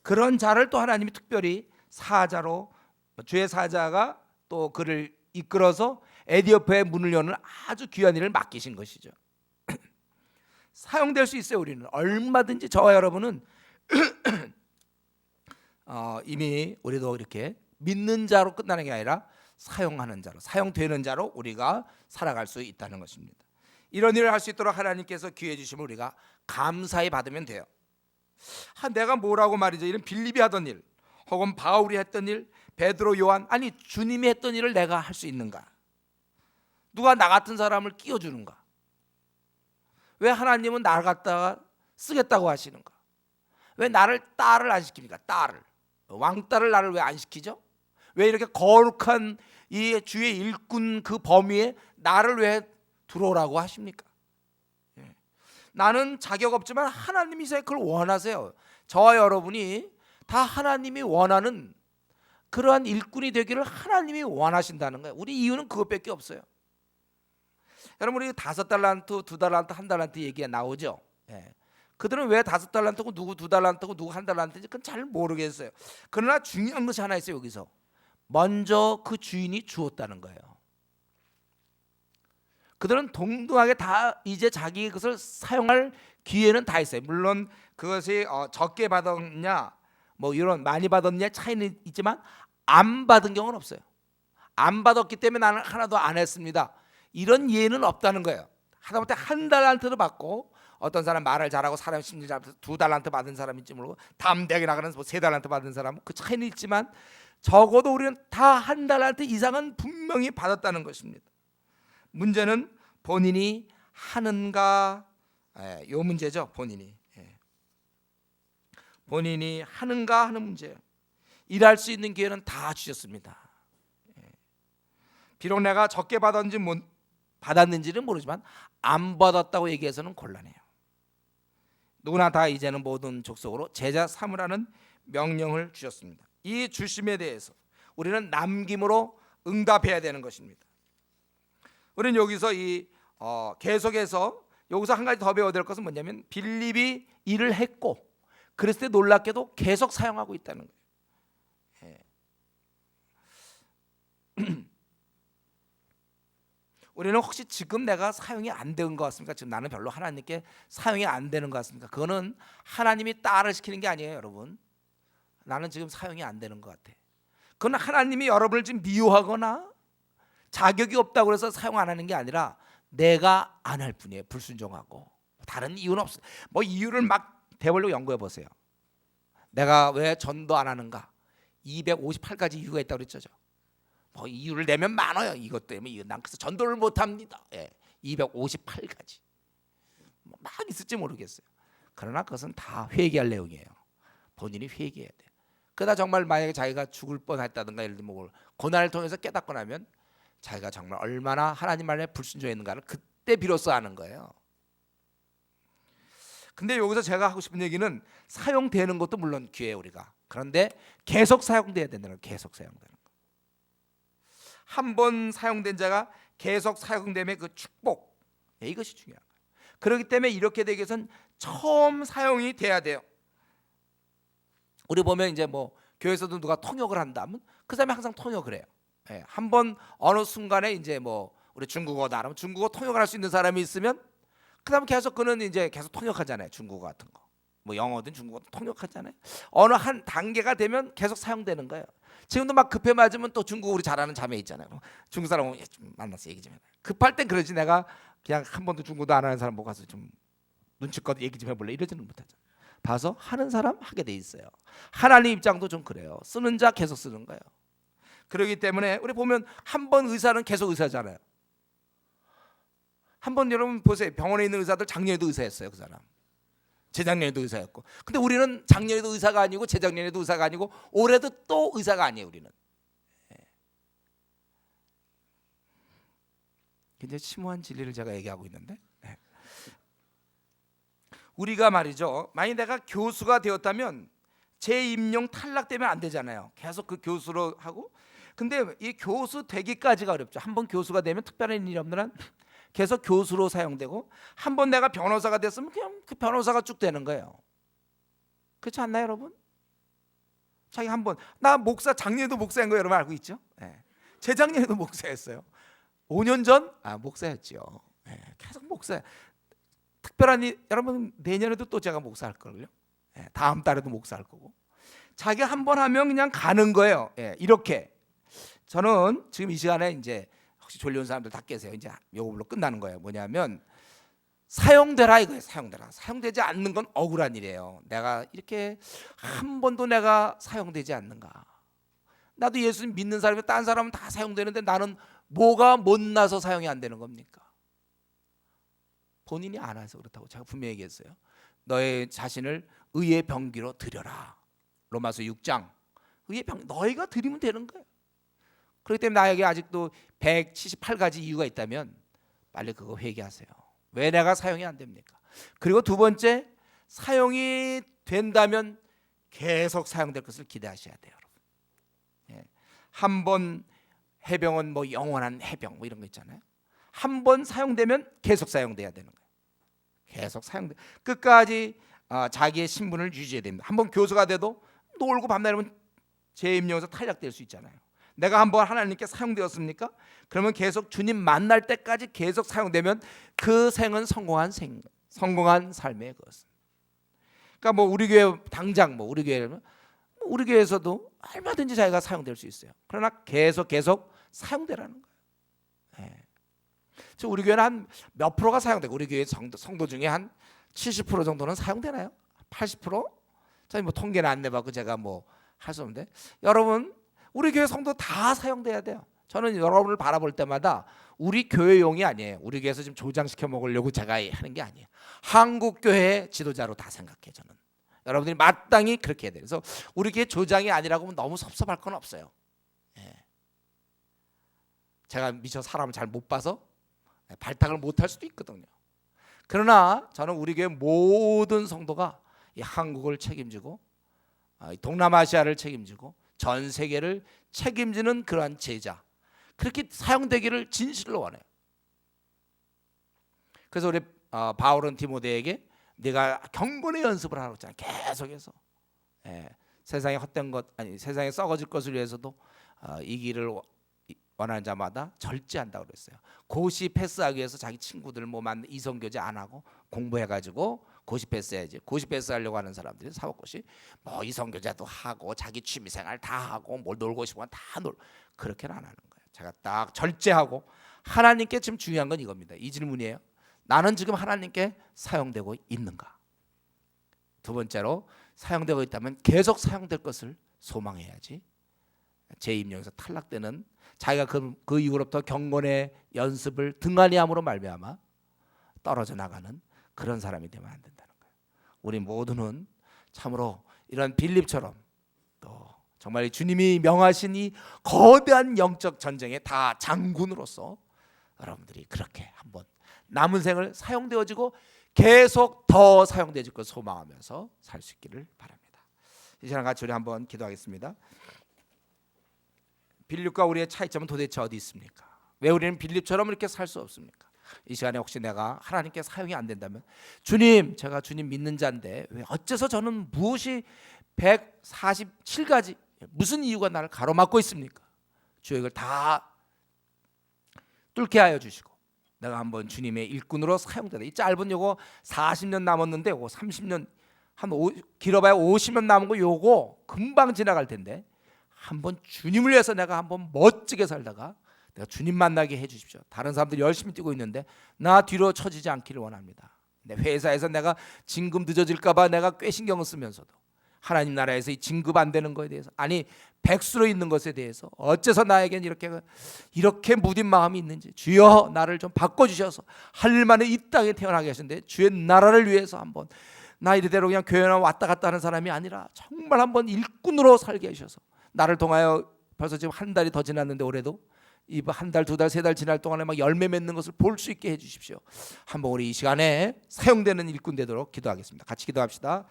그런 자를 또 하나님이 특별히 사자로, 주의 사자가 또 그를 이끌어서 에디오피아의 문을 여는 아주 귀한 일을 맡기신 것이죠. 사용될 수 있어요. 우리는 얼마든지. 저와 여러분은 이미 우리도 이렇게 믿는 자로 끝나는 게 아니라 사용하는 자로, 사용되는 자로 우리가 살아갈 수 있다는 것입니다. 이런 일을 할 수 있도록 하나님께서 기회 주시면 우리가 감사히 받으면 돼요. 내가 뭐라고 말이죠. 이런 빌립이 하던 일, 혹은 바울이 했던 일, 베드로, 요한, 아니 주님이 했던 일을 내가 할 수 있는가? 누가 나 같은 사람을 끼워주는가? 왜 하나님은 나를 갖다가 쓰겠다고 하시는가? 왜 나를 딸을 안 시킵니까? 딸을, 왕딸을 나를 왜 안 시키죠? 왜 이렇게 거룩한 이 주의 일꾼 그 범위에 나를 왜 들어오라고 하십니까? 나는 자격 없지만 하나님이 그걸 원하세요. 저와 여러분이 다 하나님이 원하는 그러한 일꾼이 되기를 하나님이 원하신다는 거예요. 우리 이유는 그것밖에 없어요. 여러분, 우리 5달란트, 2달란트, 1달란트 얘기가 나오죠. 그들은 왜 5달란트고 누구 2달란트고 누구 1달란트인지 그건 잘 모르겠어요. 그러나 중요한 것이 하나 있어요. 여기서 먼저 그 주인이 주었다는 거예요. 그들은 동등하게 다 이제 자기 것을 사용할 기회는 다 있어요. 물론 그것이 적게 받았냐 뭐 이런 많이 받았냐 차이는 있지만 안 받은 경우는 없어요. 안 받았기 때문에 나는 하나도 안 했습니다, 이런 예는 없다는 거예요. 하다못해 1달란트도 받고, 어떤 사람 말을 잘하고 사람 심리 잘 2달란트 받은 사람인지 모르고 담대하게 나가는 3달란트 받은 사람, 그 차이는 있지만 적어도 우리는 다 1달란트 이상은 분명히 받았다는 것입니다. 문제는 본인이 하는가, 요 문제죠. 본인이 하는가 하는 문제예요. 일할 수 있는 기회는 다 주셨습니다. 비록 내가 적게 받았는지는 모르지만 안 받았다고 얘기해서는 곤란해요. 누구나 다 이제는 모든 족속으로 제자 삼으라는 명령을 주셨습니다. 이 주심에 대해서 우리는 남김으로 응답해야 되는 것입니다. 우리는 여기서 계속해서 여기서 한 가지 더 배워야 될 것은 뭐냐면, 빌립이 일을 했고 그랬을 때 놀랍게도 계속 사용하고 있다는 거예요. 우리는 혹시 지금 내가 사용이 안 되는 것 같습니까? 지금 나는 별로 하나님께 사용이 안 되는 것 같습니까? 그거는 하나님이 따를 시키는 게 아니에요, 여러분. 나는 지금 사용이 안 되는 것 같아. 그건 하나님이 여러분을 지금 미워하거나 자격이 없다고 해서 사용 안 하는 게 아니라 내가 안 할 뿐이에요. 불순종하고 다른 이유는 없어요. 뭐 이유를 막 대벌로 연구해 보세요. 내가 왜 전도 안 하는가? 258가지 이유가 있다고 그랬죠. 뭐 이유를 내면 많아요. 이것 때문에 난 그래서 전도를 못 합니다. 258가지 막 있을지 모르겠어요. 그러나 그것은 다 회개할 내용이에요. 본인이 회개해야 돼. 그러다 정말 만약에 자기가 죽을 뻔했다든가 예를 들면 뭐 고난을 통해서 깨닫고 나면 자기가 정말 얼마나 하나님 말에 불순종했는가를 그때 비로소 아는 거예요. 근데 여기서 제가 하고 싶은 얘기는 사용되는 것도 물론 기회예요, 우리가. 그런데 계속 사용돼야 된다는 거예요. 계속 사용되는 거. 한 번 사용된 자가 계속 사용됨의 그 축복, 이것이 중요한 거예요. 그렇기 때문에 이렇게 되기 위해서는 처음 사용이 돼야 돼요. 우리 보면 이제 뭐 교회에서도 누가 통역을 한다면 그 사람이 항상 통역을 해요. 한번 어느 순간에 이제 뭐 우리 중국어다 하면 중국어 통역을 할 수 있는 사람이 있으면 그다음 계속 그는 이제 계속 통역하잖아요. 중국어 같은 거, 뭐 영어든 중국어든 통역하잖아요. 어느 한 단계가 되면 계속 사용되는 거예요. 지금도 막 급해 맞으면 또 중국어 우리 잘하는 자매 있잖아요. 중국 사람 오면 좀 만나서 얘기 좀 해. 급할 땐 그러지, 내가 그냥 한 번도 중국어도 안 하는 사람 보고 가서 좀 눈치껏 얘기 좀 해볼래 이러지는 못하죠. 봐서 하는 사람 하게 돼 있어요. 하나님 입장도 좀 그래요. 쓰는 자 계속 쓰는 거예요. 그렇기 때문에 우리 보면 한 번 의사는 계속 의사잖아요. 한번 여러분 보세요. 병원에 있는 의사들 작년에도 의사였어요. 그 사람 재작년에도 의사였고. 근데 우리는 작년에도 의사가 아니고 재작년에도 의사가 아니고 올해도 또 의사가 아니에요. 우리는 굉장히 심오한 진리를 제가 얘기하고 있는데, 우리가 말이죠, 만약 내가 교수가 되었다면 재임용 탈락되면 안 되잖아요. 계속 그 교수로 하고. 근데 이 교수 되기까지가 어렵죠. 한번 교수가 되면 특별한 일이 없는 한 계속 교수로 사용되고, 한번 내가 변호사가 됐으면 그냥 그 변호사가 쭉 되는 거예요. 그렇지 않나요, 여러분? 자기 한번 나 목사 작년에도 목사인 거 여러분 알고 있죠? 재작년에도 목사였어요. 5년 전 목사였죠. 계속 목사. 특별한 일, 여러분 내년에도 또 제가 목사할 걸요. 다음 달에도 목사할 거고. 자기 한번 하면 그냥 가는 거예요. 이렇게. 저는 지금 이 시간에 이제 혹시 졸려온 사람들 다 깨세요. 이제 요걸로 끝나는 거예요. 뭐냐면 사용되라 이거예요. 사용되라. 사용되지 않는 건 억울한 일이에요. 내가 이렇게 한 번도 내가 사용되지 않는가. 나도 예수 믿는 사람이 딴 사람은 다 사용되는데 나는 뭐가 못나서 사용이 안 되는 겁니까? 본인이 안 해서 그렇다고 제가 분명히 얘기했어요. 너의 자신을 의의 병기로 드려라. 로마서 6장. 의의 병, 너희가 드리면 되는 거예요. 그렇기 때문에 나에게 아직도 178가지 이유가 있다면 빨리 그거 회개하세요. 왜 내가 사용이 안 됩니까? 그리고 두 번째, 사용이 된다면 계속 사용될 것을 기대하셔야 돼요, 여러분. 예. 한번 해병은 뭐 영원한 해병 뭐 이런 거 있잖아요. 한 번 사용되면 계속 사용돼야 되는 거예요. 계속 사용돼 끝까지 자기의 신분을 유지해야 됩니다. 한번 교수가 돼도 놀고 밤낮이면 재임용에서 탈락될 수 있잖아요. 내가 한번 하나님께 사용되었습니까? 그러면 계속 주님 만날 때까지 계속 사용되면 그 생은 성공한 삶의 것은. 그러니까 뭐 우리 교회 당장 뭐 우리 교회에서도 얼마든지 자기가 사용될 수 있어요. 그러나 계속 사용되라는 거예요. 예. 지금 우리 교회는 한 몇 프로가 사용되고 우리 교회 성도 중에 한 70% 정도는 사용되나요? 80%? 저희 뭐 통계는 안 내봤고 제가 뭐 할 수 없는데 여러분 우리 교회 성도 다 사용돼야 돼요. 저는 여러분을 바라볼 때마다 우리 교회용이 아니에요. 우리 교회에서 지금 조장시켜 먹으려고 제가 하는 게 아니에요. 한국 교회 지도자로 다 생각해 저는. 여러분들이 마땅히 그렇게 해야 돼요. 그래서 우리 교회 조장이 아니라고 하면 너무 섭섭할 건 없어요. 예. 제가 미처 사람을 잘 못 봐서 발탁을 못 할 수도 있거든요. 그러나 저는 우리 교회 모든 성도가 이 한국을 책임지고 동남아시아를 책임지고 전 세계를 책임지는 그러한 제자, 그렇게 사용되기를 진실로 원해요. 그래서 우리 바울은 디모데에게 네가 경건의 연습을 하라고 했잖아요. 계속해서 세상에 헛된 것 아니 세상에 썩어질 것을 위해서도 이 길을 원하는 자마다 절제한다고 그랬어요. 고시 패스하기 위해서 자기 친구들 뭐 이성교제 안 하고 공부해가지고 고시 패스해야지. 고시 패스하려고 하는 사람들이 사법고시 뭐 이성교제도 하고 자기 취미생활 다 하고 뭘 놀고 싶으면 다 놀. 그렇게는 안 하는 거예요. 제가 딱 절제하고 하나님께 지금 중요한 건 이겁니다. 이 질문이에요. 나는 지금 하나님께 사용되고 있는가? 두 번째로 사용되고 있다면 계속 사용될 것을 소망해야지. 재임용에서 탈락되는 자기가 그 이후로부터 경건의 연습을 등한히 함으로 말미암아 떨어져 나가는 그런 사람이 되면 안 된다는 거예요. 우리 모두는 참으로 이런 빌립처럼 또 정말 주님이 명하신 이 거대한 영적 전쟁의 다 장군으로서 여러분들이 그렇게 한번 남은 생을 사용되어지고 계속 더 사용되어질 것을 소망하면서 살 수 있기를 바랍니다. 이 시간 같이 우리 한번 기도하겠습니다. 빌립과 우리의 차이점은 도대체 어디 있습니까? 왜 우리는 빌립처럼 이렇게 살 수 없습니까? 이 시간에 혹시 내가 하나님께 사용이 안 된다면 주님, 제가 주님 믿는 자인데 왜 어째서 저는 무엇이 147가지 무슨 이유가 나를 가로막고 있습니까? 주여 이걸 다 뚫게 하여 주시고 내가 한번 주님의 일꾼으로 사용되다. 이 짧은 요거 40년 남았는데 요거 30년 길어봐야 50년 남은 거 요거 금방 지나갈 텐데 한번 주님을 위해서 내가 한번 멋지게 살다가 내가 주님 만나게 해주십시오. 다른 사람들이 열심히 뛰고 있는데 나 뒤로 처지지 않기를 원합니다. 내 회사에서 내가 진급 늦어질까 봐 내가 꽤 신경을 쓰면서도 하나님 나라에서 이 진급 안 되는 것에 대해서 아니 백수로 있는 것에 대해서 어째서 나에겐 이렇게 무딘 마음이 있는지 주여 나를 좀 바꿔주셔서 하늘만에 이 땅에 태어나게 하셨는데 주의 나라를 위해서 한번 나 이대로 그냥 교회나 왔다 갔다 하는 사람이 아니라 정말 한번 일꾼으로 살게 하셔서 나를 통하여 벌써 지금 한 달이 더 지났는데 올해도 이 한 달, 두 달, 세 달 지날 동안에 막 열매 맺는 것을 볼 수 있게 해주십시오. 한번 우리 이 시간에 사용되는 일꾼 되도록 기도하겠습니다. 같이 기도합시다.